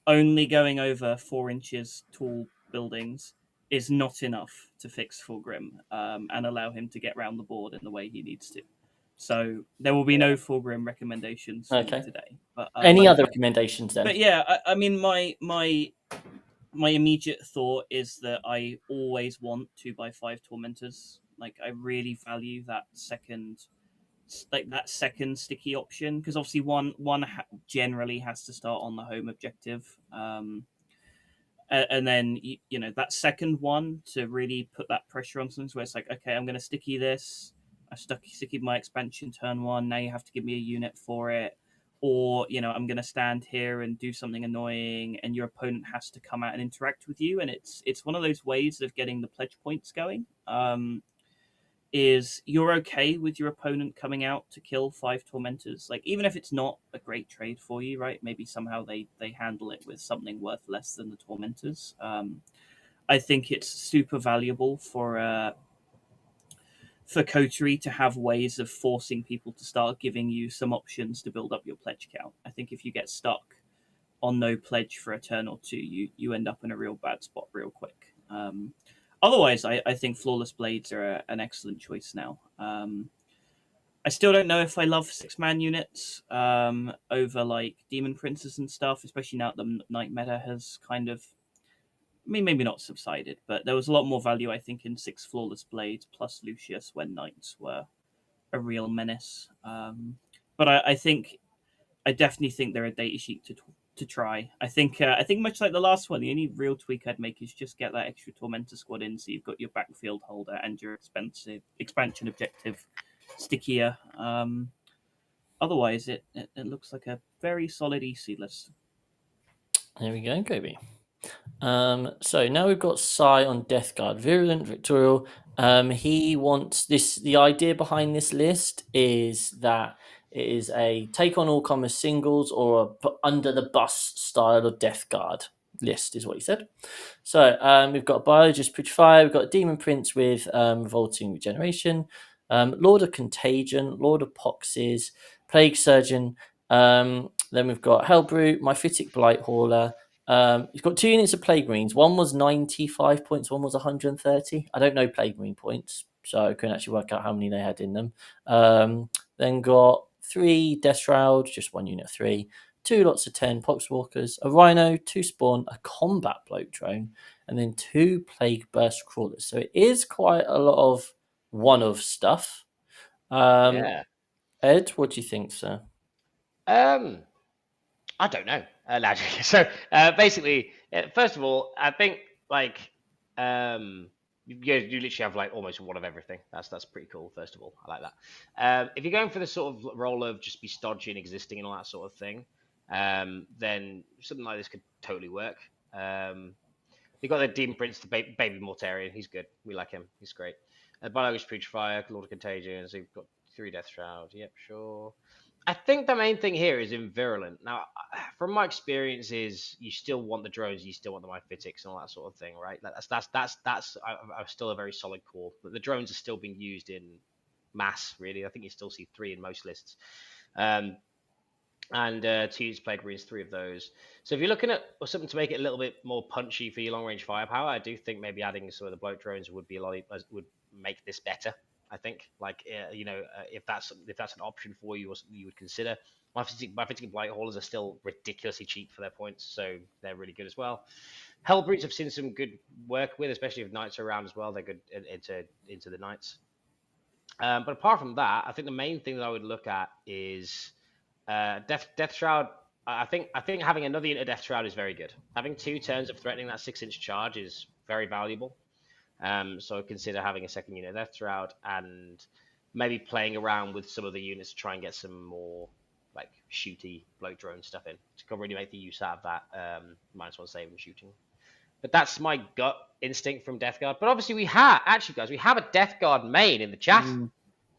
B: only going over 4 inches tall buildings is not enough to fix Fulgrim and allow him to get round the board in the way he needs to. So there will be no Fulgrim recommendations for me today. But
A: any other recommendations then?
B: But yeah, I mean, my immediate thought is that I always want 2x5 Tormentors. Like, I really value that second sticky option, because obviously one generally has to start on the home objective, and then that second one to really put that pressure on something where it's like, okay, I'm going to sticky this. I sticky my expansion turn 1. Now you have to give me a unit for it, or I'm going to stand here and do something annoying, and your opponent has to come out and interact with you, and it's one of those ways of getting the pledge points going. is you're okay with your opponent coming out to kill 5 tormentors, like even if it's not a great trade for you, right? Maybe somehow they handle it with something worth less than the tormentors. I think it's super valuable for Coterie to have ways of forcing people to start giving you some options to build up your pledge count. I think if you get stuck on no pledge for a turn or two, you end up in a real bad spot real quick. Otherwise, I think Flawless Blades are an excellent choice now. I still don't know if I love 6-man units over like Demon Princes and stuff, especially now that the Knight meta has kind of, I mean, maybe not subsided, but there was a lot more value, I think, in 6 Flawless Blades plus Lucius when Knights were a real menace. But I definitely think they're a data sheet to try. I think much like the last one, the only real tweak I'd make is just get that extra Tormentor squad in, so you've got your backfield holder and your expansion objective stickier. Otherwise, it looks like a very solid EC list.
A: There we go, Kobe. So now we've got Sai on Death Guard, Virulent, Victorial. He wants this. The idea behind this list is that it is a take on all comers singles or a put under the bus style of Death Guard list, is what he said. So we've got Biologist Putrefier, we've got Demon Prince with Revolting Regeneration, Lord of Contagion, Lord of Poxes, Plague Surgeon. Then we've got Hellbrute, Myphitic Blight Hauler. He's got 2 units of Plague Marines. One was 95 points, one was 130. I don't know Plague Marine points, so I couldn't actually work out how many they had in them. Then got 3 Death Shroud, just 1 unit of 3. 2 lots of 10 Poxwalkers, a Rhino, 2 Spawn, a Combat Bloat Drone, and then 2 Plague Burst Crawlers. So it is quite a lot of one-of stuff.
C: Yeah.
A: Ed, what do you think, sir?
C: I don't know. So basically, first of all, I think like you literally have like almost one of everything. That's pretty cool. First of all, I like that. If you're going for the sort of role of just be stodgy and existing and all that sort of thing, then something like this could totally work. You've got the Demon Prince, the Baby Mortarian. He's good. We like him. He's great. Biologist Putrefier, Lord of Contagion. So you've got 3 Death Shroud. Yep, sure. I think the main thing here is in Virulent. Now, from my experiences, you still want the drones, you still want the Myphitics and all that sort of thing, right? That's still a very solid core. But the drones are still being used in mass, really. I think you still see 3 in most lists. And 2 use Plague Marines, 3 of those. So if you're looking at something to make it a little bit more punchy for your long range firepower, I do think maybe adding some of the bloat drones would would make this better. I think, like, if that's an option for you, or something you would consider. My Myphitic Blight Haulers are still ridiculously cheap for their points, so they're really good as well. Hellbrutes I've seen some good work with, especially if Knights are around as well. They're good into the Knights. But apart from that, I think the main thing that I would look at is Death Shroud. I think having another unit of Death Shroud is very good. Having 2 turns of threatening that 6-inch charge is very valuable. So consider having a second unit of Death Shroud and maybe playing around with some of the units to try and get some more like shooty bloat drone stuff in to really make the use out of that -1 save and shooting. But that's my gut instinct from Death Guard. But obviously we have a Death Guard main in the chat.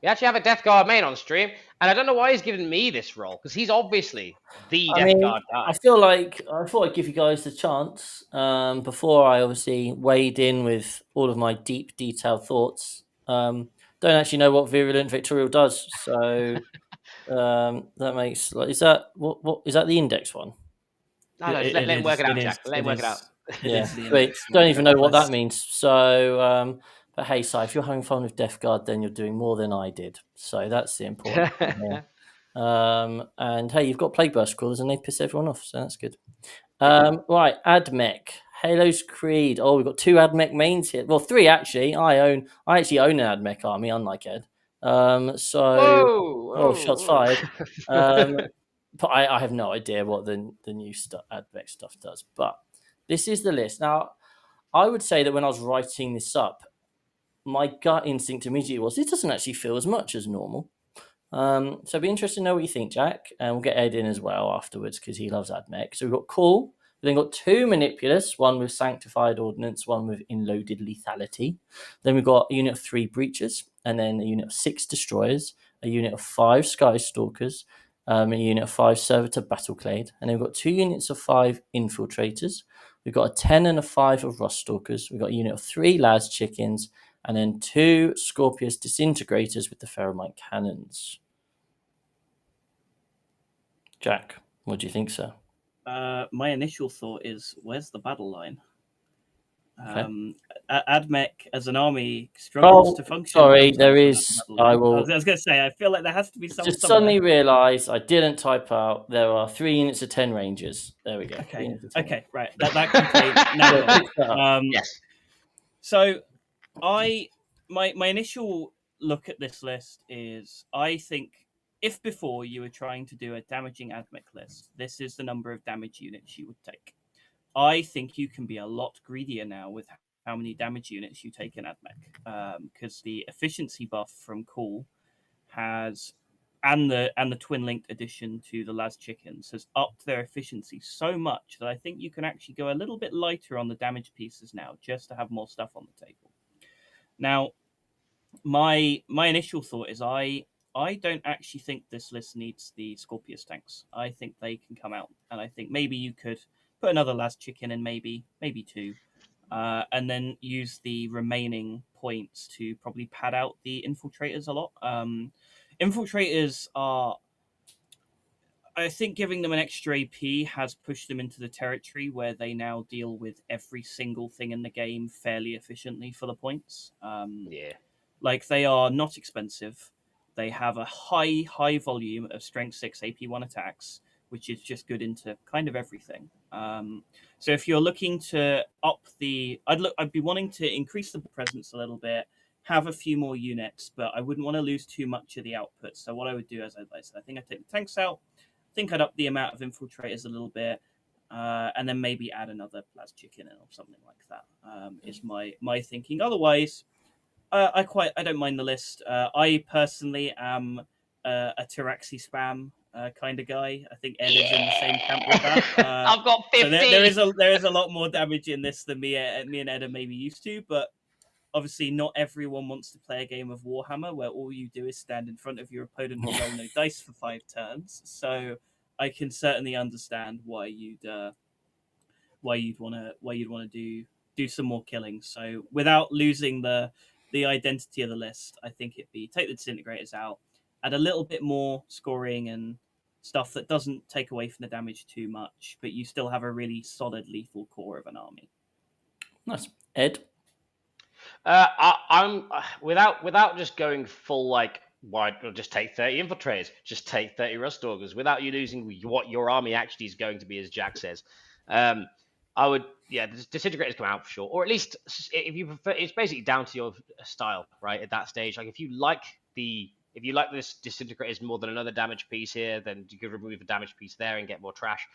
C: We actually have a Death Guard main on stream, and I don't know why he's giving me this role, because he's obviously the Death Guard guy.
A: I feel like I thought I'd give you guys the chance before I obviously weighed in with all of my deep, detailed thoughts. Don't actually know what Virulent Victorial does, so that makes is that what is that the index one?
C: No, just let him work it out, Jack. Let him work it out.
A: Yeah, wait, don't even know what that means. So, but hey, Si, if you're having fun with Death Guard, then you're doing more than I did. So that's the important thing here. And hey, you've got Plague Burst Crawlers and they piss everyone off, so that's good. Right, AdMech, Halo's Creed. Oh, we've got 2 AdMech mains here. Well, 3 actually. I actually own an AdMech army, unlike Ed.
C: Whoa,
A: shots fired. But I have no idea what the new AdMech stuff does. But this is the list. Now, I would say that when I was writing this up, my gut instinct immediately was it doesn't actually feel as much as normal. So it'd be interesting to know what you think, Jack, and we'll get Ed in as well afterwards because he loves AdMech. So we've got Cool, We've then got 2 Manipulus, one with Sanctified Ordnance, one with Enloaded Lethality. Then we've got a unit of 3 Breachers, and then a unit of 6 Destroyers, a unit of 5 Skystalkers, a unit of 5 Servitor Battleclade, and then we've got 2 units of 5 Infiltrators. We've got a 10 and a 5 of Ruststalkers. We've got a unit of 3 Las Chickens, and then 2 Scorpius Disintegrators with the Ferromite Cannons. Jack, what do you think, sir?
B: My initial thought is, where's the battle line?
A: Okay.
B: Admech as an army struggles to function.
A: Sorry, there is.
B: I was going to say, I feel like there has to be some.
A: Just suddenly realised I didn't type out. There are 3 units of 10 Rangers. There we go.
B: Okay, right. That contains now.
C: Yes.
B: So, my initial look at this list is, I think if before you were trying to do a damaging Admech list, this is the number of damage units you would take. I think you can be a lot greedier now with how many damage units you take in Admech, because the efficiency buff from Cool has, and the twin linked addition to the Las Chickens has upped their efficiency so much that I think you can actually go a little bit lighter on the damage pieces now, just to have more stuff on the table. Now, my initial thought is I don't actually think this list needs the Scorpius tanks. I think they can come out, and I think maybe you could put another Las Chicken in, maybe 2, and then use the remaining points to probably pad out the Infiltrators a lot. Infiltrators are, I think, giving them an extra AP has pushed them into the territory where they now deal with every single thing in the game fairly efficiently for the points. Like, they are not expensive. They have a high volume of strength 6 AP1 attacks, which is just good into kind of everything. So if you're looking to up the, I'd be wanting to increase the presence a little bit, have a few more units, but I wouldn't want to lose too much of the output. So what I would do, as I said, I think I'd take the tanks out. I think I'd up the amount of Infiltrators a little bit, and then maybe add another Las Chicken in or something like that. Is my thinking. Otherwise, I don't mind the list. I personally am a Tyraxi spam kind of guy. I think Ed is in the same camp with that.
C: I've got 50.
B: So there is a lot more damage in this than me and Ed are maybe used to, but obviously not everyone wants to play a game of Warhammer where all you do is stand in front of your opponent and roll no dice for 5 turns. So I can certainly understand why you'd want to do some more killing. So without losing the identity of the list, I think it'd be take the Disintegrators out, add a little bit more scoring and stuff that doesn't take away from the damage too much, but you still have a really solid lethal core of an army.
A: Nice. Ed?
C: I'm without just going full like why just take 30 Infiltrators, just take 30 Ruststalkers without you losing what your army actually is going to be, as Jack says. I would, the Disintegrators come out for sure, or at least if you prefer, it's basically down to your style, right? At that stage, like if you like this Disintegrators more than another damage piece here, then you could remove a damage piece there and get more trash.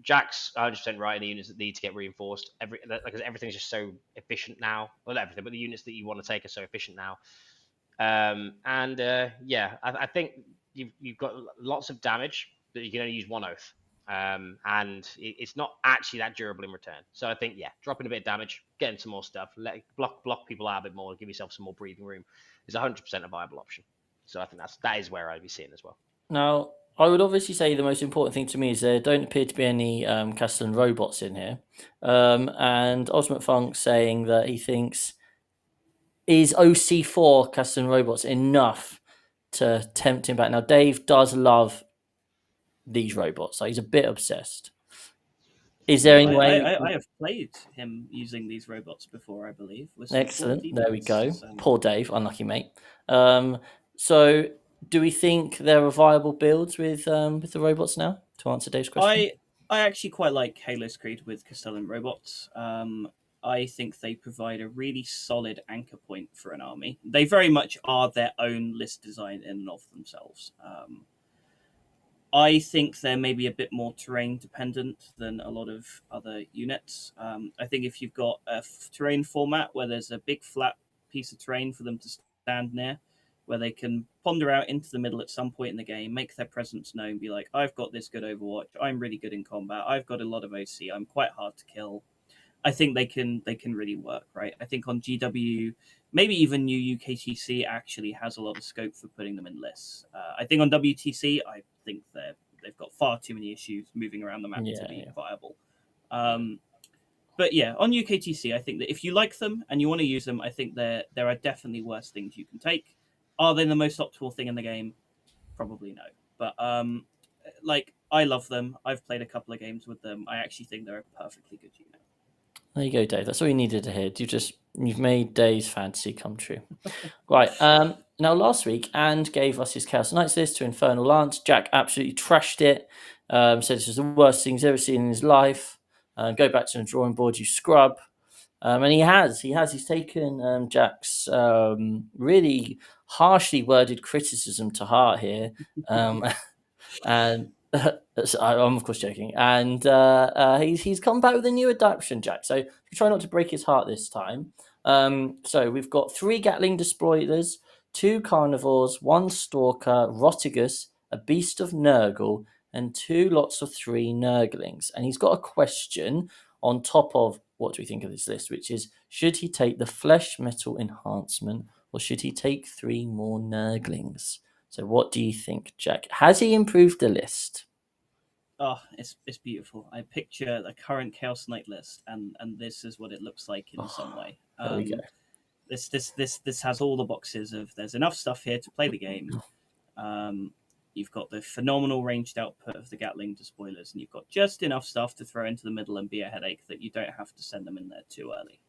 C: Jack's 100% right in the units that need to get reinforced. Because everything's just so efficient now. Well, not everything, but the units that you want to take are so efficient now. I think you've got lots of damage that you can only use one oath. And it's not actually that durable in return. So I think, dropping a bit of damage, getting some more stuff, block people out a bit more, give yourself some more breathing room is 100% a viable option. So I think that is where I'd be seeing as well.
A: Now, I would obviously say the most important thing to me is there don't appear to be any Castellan robots in here. And Ultimate Funk saying that he thinks, is OC4 Castellan robots enough to tempt him back? Now, Dave does love these robots, so he's a bit obsessed. Is there any way?
B: I have played him using these robots before, I believe.
A: Excellent. There we go. So. Poor Dave, unlucky mate. So, do we think there are viable builds with the robots now? To answer Dave's question,
B: I actually quite like Halo's Creed with Castellan robots. I think they provide a really solid anchor point for an army. They very much are their own list design in and of themselves. I think they're maybe a bit more terrain dependent than a lot of other units. I think if you've got a terrain format where there's a big flat piece of terrain for them to stand near, where they can ponder out into the middle at some point in the game, make their presence known, be like, I've got this good Overwatch, I'm really good in combat, I've got a lot of OC, I'm quite hard to kill. I think they can really work, right? I think on GW, maybe even new UKTC actually has a lot of scope for putting them in lists. I think on WTC, I think they've got far too many issues moving around the map to be viable. But yeah, on UKTC, I think that if you like them and you want to use them, I think there are definitely worse things you can take. Are they the most optimal thing in the game? Probably no. But like, I love them. I've played a couple of games with them. I actually think they're a perfectly good unit.
A: There you go, Dave. That's all you needed to hear. You've made Dave's fantasy come true. Right. Now, last week, And gave us his Chaos Knights list to Infernal Lance. Jack absolutely trashed it. Said this was the worst thing he's ever seen in his life. Go back to the drawing board, you scrub. And he has. He's taken Jack's really harshly worded criticism to heart here. And I'm of course joking. And he's come back with a new adaptation, Jack. So try not to break his heart this time. So we've got 3 Gatling Despoilers, 2 Carnivores, 1 Stalker, Rotigus, a Beast of Nurgle, and 2 lots of 3 Nurglings. And he's got a question on top of what do we think of this list, which is, should he take the Flesh Metal Enhancement or should he take 3 more Nurglings? So what do you think, Jack? Has he improved the list?
B: Oh, it's beautiful. I picture the current Chaos Knight list, and this is what it looks like in some way.
A: There we go.
B: This has all the boxes of there's enough stuff here to play the game. You've got the phenomenal ranged output of the Gatling Despoilers, and you've got just enough stuff to throw into the middle and be a headache that you don't have to send them in there too early.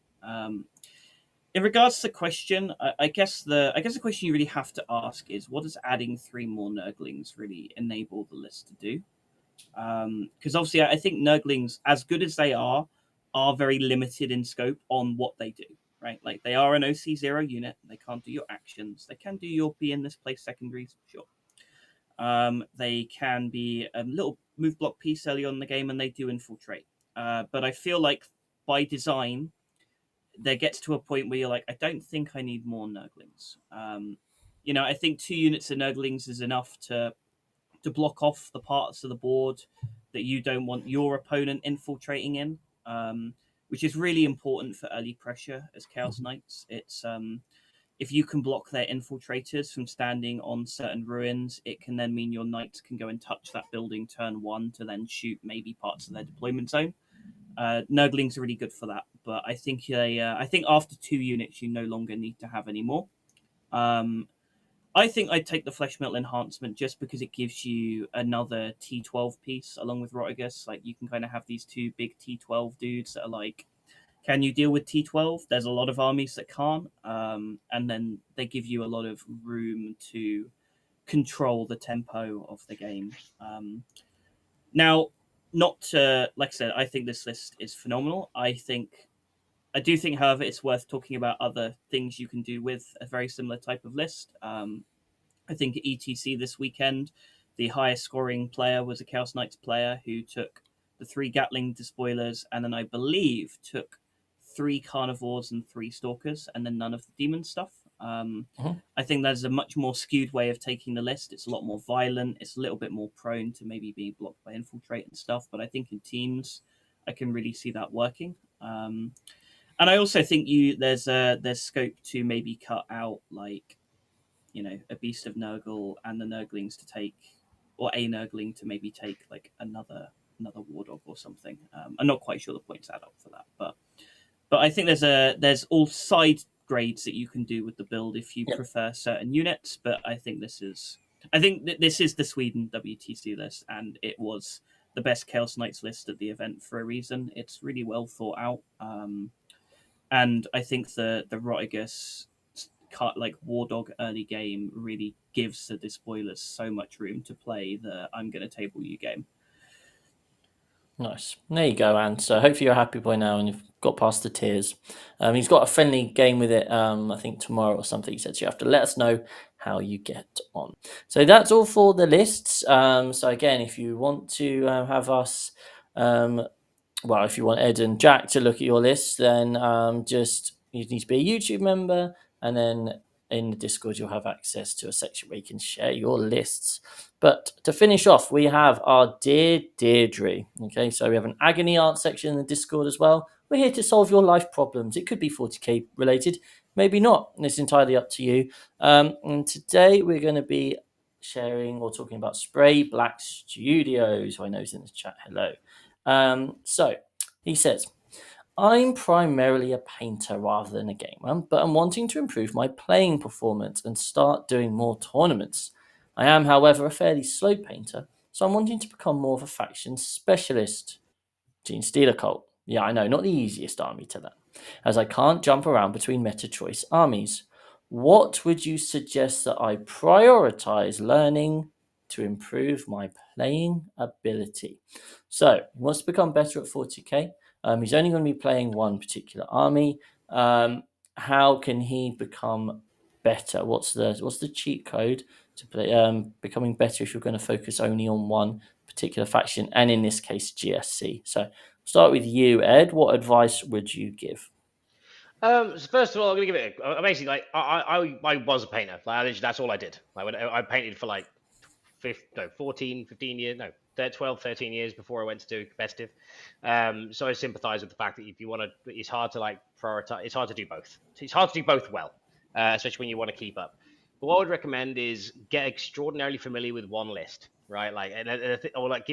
B: In regards to the question, I guess the question you really have to ask is, what does adding 3 more Nurglings really enable the list to do? Because obviously, I think Nurglings, as good as they are very limited in scope on what they do. Right, like they are an OC0 unit. They can't do your actions. They can do your be in this place secondaries, sure. They can be a little move block piece early on in the game, and they do infiltrate. But I feel like by design, there gets to a point where you're like, I don't think I need more Nurglings. I think 2 units of Nurglings is enough to block off the parts of the board that you don't want your opponent infiltrating in, which is really important for early pressure as Chaos Knights. It's if you can block their infiltrators from standing on certain ruins, it can then mean your knights can go and touch that building turn 1 to then shoot maybe parts of their deployment zone. Nurglings are really good for that, but I think after 2 units you no longer need to have any more. I think I'd take the Flesh Metal Enhancement just because it gives you another T12 piece along with Rotigus. Like, you can kind of have these 2 big T12 dudes that are like, can you deal with T12? There's a lot of armies that can't, and then they give you a lot of room to control the tempo of the game. Now, not to, like I said, I think this list is phenomenal. I do think, however, it's worth talking about other things you can do with a very similar type of list. I think at ETC this weekend, the highest scoring player was a Chaos Knights player who took the 3 Gatling Despoilers and then I believe took 3 Carnivores and 3 Stalkers and then none of the Demon stuff. I think there's a much more skewed way of taking the list. It's a lot more violent. It's a little bit more prone to maybe being blocked by infiltrate and stuff. But I think in teams, I can really see that working. And I also think there's scope to maybe cut out like, a Beast of Nurgle and the Nurglings to take, or a Nurgling to maybe take like another War Dog or something. I'm not quite sure the points add up for that, but I think there's all side grades that you can do with the build if you prefer certain units. But I think this is the Sweden WTC list, and it was the best Chaos Knights list at the event for a reason. It's really well thought out, and I think the Rotigus like War Dog early game really gives the Despoilers so much room to play the I'm going to table you game.
A: Nice. There you go, Anne. So hopefully you're happy by now and you've got past the tears. He's got a friendly game with it, I think tomorrow or something. He said, so you have to let us know how you get on. So that's all for the lists. So again, if you want to have us, if you want Ed and Jack to look at your list, then you need to be a YouTube member and then in the Discord, you'll have access to a section where you can share your lists. But to finish off, we have our Dear Deirdre. Okay, so we have an agony art section in the Discord as well. We're here to solve your life problems. It could be 40k related, maybe not. It's entirely up to you. And today we're going to be sharing or talking about Spray Black Studios, who I know is in the chat. Hello. So he says, I'm primarily a painter rather than a gamer, but I'm wanting to improve my playing performance and start doing more tournaments. I am, however, a fairly slow painter, so I'm wanting to become more of a faction specialist. Gene Stealer Cult. Yeah, I know, not the easiest army to learn, as I can't jump around between meta choice armies. What would you suggest that I prioritize learning to improve my playing ability? So, he wants to become better at 40k. He's only going to be playing one particular army. How can he become better? What's the cheat code to play becoming better if you're going to focus only on one particular faction, and in this case GSC? So start with you, Ed. What advice would you give?
C: So first of all, I'm gonna give it. Basically, like I was a painter. Like, that's all I did. Like I painted for like 14, 15 years, no, 12, 13 years before I went to do competitive. So I sympathise with the fact that if you want to, it's hard to like prioritize. It's hard to do both. It's hard to do both well, especially when you want to keep up. But what I would recommend is get extraordinarily familiar with one list, right? Like, or like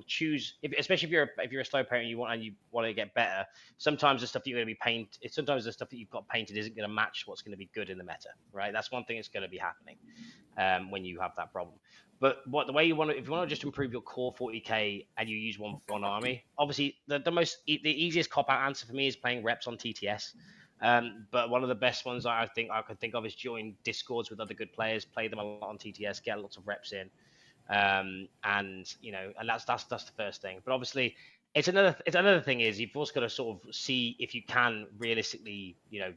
C: choose, especially if you're a slow painter and you want to get better. Sometimes the stuff that you're going to be sometimes the stuff that you've got painted isn't going to match what's going to be good in the meta, right? That's one thing that's going to be happening when you have that problem. But if you want to just improve your core 40k and you use one army, obviously the easiest cop out answer for me is playing reps on TTS. But one of the best ones I could think of is join discords with other good players, play them a lot on TTS, get lots of reps in, and that's the first thing. But obviously, it's another thing is you've also got to sort of see if you can realistically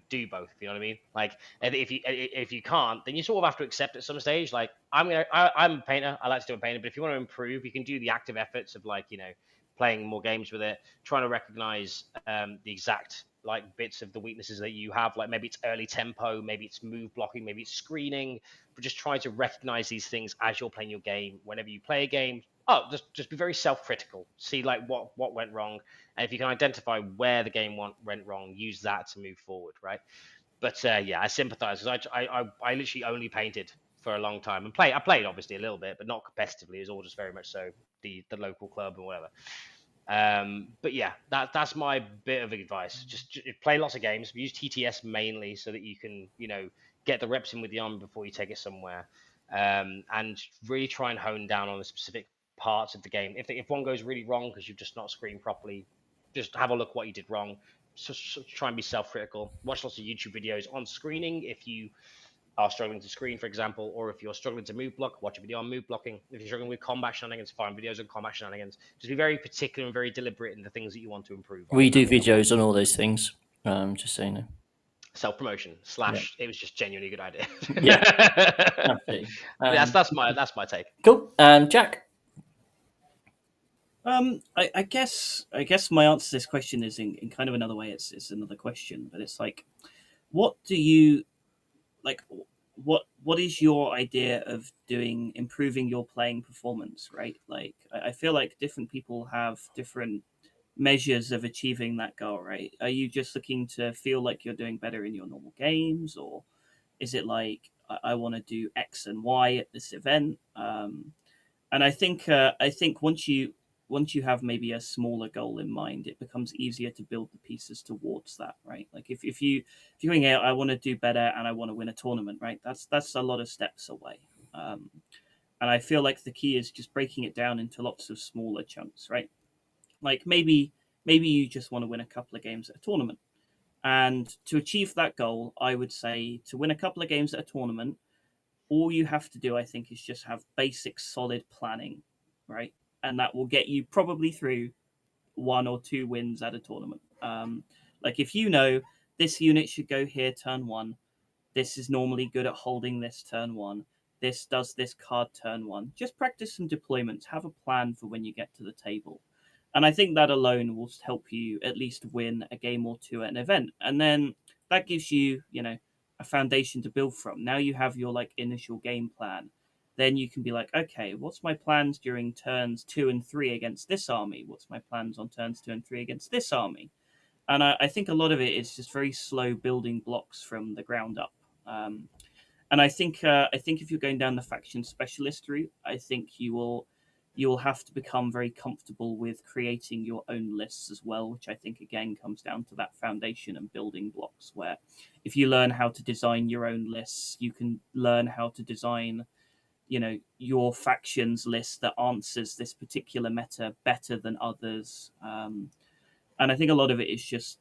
C: do both. You know what I mean? Like if you can't, then you sort of have to accept at some stage. Like I'm a painter. I like to do a painter, but if you want to improve, you can do the active efforts of playing more games with it, trying to recognize the exact bits of the weaknesses that you have, like maybe it's early tempo, maybe it's move blocking, maybe it's screening, but just try to recognize these things as you're playing your game. Whenever you play a game, just be very self-critical, see what went wrong, and if you can identify where the game went wrong, use that to move forward, right? But I sympathize because I literally only painted for a long time and I played obviously a little bit, but not competitively. It was all just very much so the local club and whatever. But yeah, that's my bit of advice. Just play lots of games. Use TTS mainly so that you can get the reps in with the army before you take it somewhere, and really try and hone down on the specific parts of the game. If one goes really wrong because you've just not screened properly, just have a look what you did wrong. So try and be self-critical. Watch lots of YouTube videos on screening if you are struggling to screen, for example, or if you're struggling to move block, watch a video on move blocking. If you're struggling with combat shenanigans, find videos on combat shenanigans. Just be very particular and very deliberate in the things that you want to improve on.
A: We do videos on all those things, just so you know.
C: Self-promotion / it was just genuinely a good idea.
A: Yeah, absolutely.
C: That's my take.
A: Cool. Jack.
B: I guess my answer to this question is in kind of another way. It's another question, but it's like, what do you like? What is your idea of improving your playing performance? Right? Like, I feel like different people have different measures of achieving that goal. Right? Are you just looking to feel like you're doing better in your normal games, or is it like I want to do X and Y at this event? And I think once you have maybe a smaller goal in mind, it becomes easier to build the pieces towards that, right? Like if you're going out, I want to do better and I want to win a tournament, right? That's a lot of steps away. And I feel like the key is just breaking it down into lots of smaller chunks, right? Like maybe you just want to win a couple of games at a tournament. And to achieve that goal, I would say to win a couple of games at a tournament, all you have to do, I think, is just have basic solid planning, right? And that will get you probably through 1 or 2 wins at a tournament. Like if you know this unit should go here turn 1, this is normally good at holding this turn 1, this does this card turn 1, just practice some deployments, have a plan for when you get to the table. And I think that alone will help you at least win a game or 2 at an event. And then that gives you, a foundation to build from. Now you have your like initial game plan. Then you can be like, okay, what's my plans during turns 2 and 3 against this army? What's my plans on turns 2 and 3 against this army? And I think a lot of it is just very slow building blocks from the ground up. And I think if you're going down the faction specialist route, I think you will have to become very comfortable with creating your own lists as well, which I think again comes down to that foundation and building blocks. Where if you learn how to design your own lists, you can learn how to design, your faction's list that answers this particular meta better than others. And I think a lot of it is just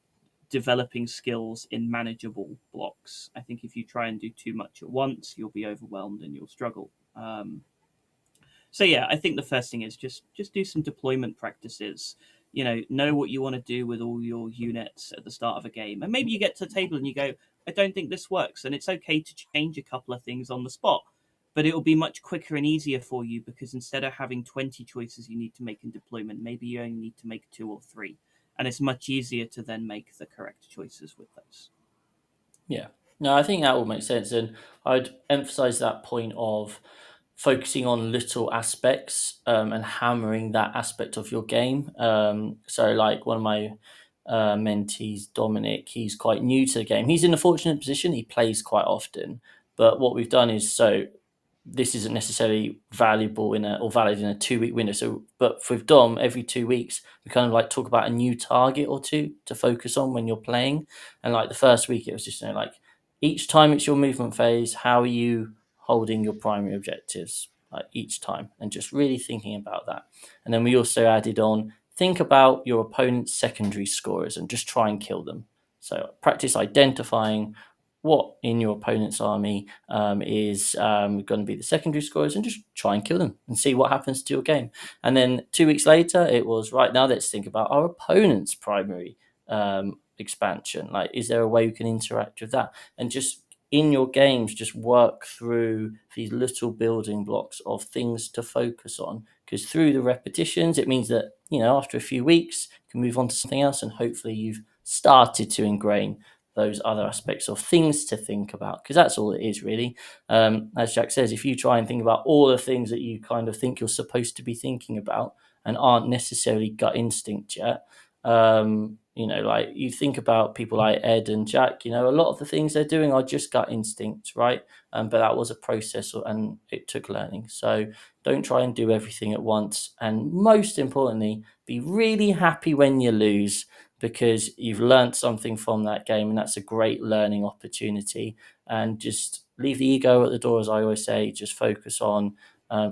B: developing skills in manageable blocks. I think if you try and do too much at once, you'll be overwhelmed and you'll struggle. So yeah, I think the first thing is just do some deployment practices. Know what you want to do with all your units at the start of a game, and maybe you get to the table and you go, I don't think this works, and it's okay to change a couple of things on the spot. But it will be much quicker and easier for you because instead of having 20 choices you need to make in deployment, maybe you only need to make 2 or 3. And it's much easier to then make the correct choices with those.
A: Yeah. No, I think that all makes sense. And I'd emphasize that point of focusing on little aspects and hammering that aspect of your game. So like one of my mentees, Dominic, he's quite new to the game. He's in a fortunate position. He plays quite often. But what we've done is, this isn't necessarily valuable or valid in a 2-week window. So, but with Dom, every 2 weeks, we kind of like talk about a new target or two to focus on when you're playing. And like the first week, it was just, like each time it's your movement phase, how are you holding your primary objectives like each time, and just really thinking about that. And then we also added on, think about your opponent's secondary scorers and just try and kill them. So practice identifying what in your opponent's army is going to be the secondary scorers, and just try and kill them and see what happens to your game. And then 2 weeks later, it was, right, now let's think about our opponent's primary expansion. Like, is there a way you can interact with that? And just in your games, just work through these little building blocks of things to focus on, because through the repetitions, it means that, after a few weeks, you can move on to something else, and hopefully you've started to ingrain those other aspects of things to think about, because that's all it is really. As Jack says, if you try and think about all the things that you kind of think you're supposed to be thinking about and aren't necessarily gut instinct yet, like you think about people like Ed and Jack, a lot of the things they're doing are just gut instinct, right? But that was a process and it took learning. So don't try and do everything at once. And most importantly, be really happy when you lose, because you've learned something from that game, and that's a great learning opportunity. And just leave the ego at the door, as I always say. Just focus on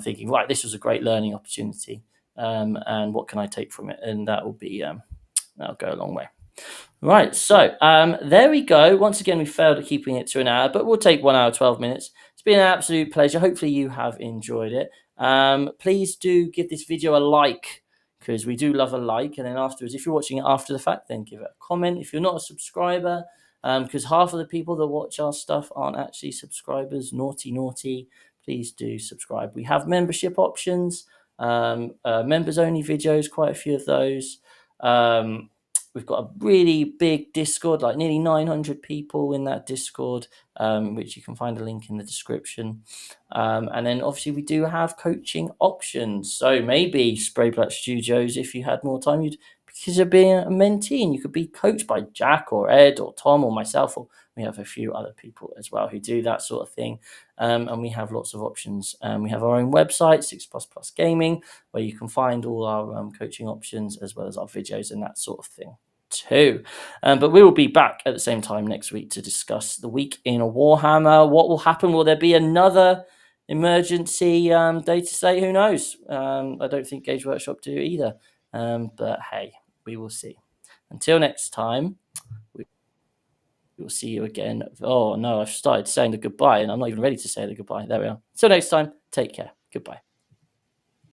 A: thinking, right, this was a great learning opportunity, and what can I take from it? And that will be that'll go a long way. Right, so there we go. Once again, we failed at keeping it to an hour, but we'll take 1 hour, 12 minutes. It's been an absolute pleasure. Hopefully you have enjoyed it. Please do give this video a like, because we do love a like. And then afterwards, if you're watching it after the fact, then give it a comment. If you're not a subscriber, because half of the people that watch our stuff aren't actually subscribers, naughty, please do subscribe. We have membership options, members only videos, quite a few of those. We've got a really big Discord, like nearly 900 people in that Discord, which you can find a link in the description. And then obviously we do have coaching options. So maybe Spray Black Studios, if you had more time, because of being a mentee, and you could be coached by Jack or Ed or Tom or myself, or we have a few other people as well who do that sort of thing. And we have lots of options. We have our own website, 6++ Gaming, where you can find all our coaching options as well as our videos and that sort of thing too. But we will be back at the same time next week to discuss the week in Warhammer. What will happen? Will there be another emergency Dataslate? Who knows? I don't think Gage Workshop do either. But hey, we will see. Until next time, we will see you again. Oh no, I've started saying the goodbye and I'm not even ready to say the goodbye. There we are. Until next time, take care. Goodbye.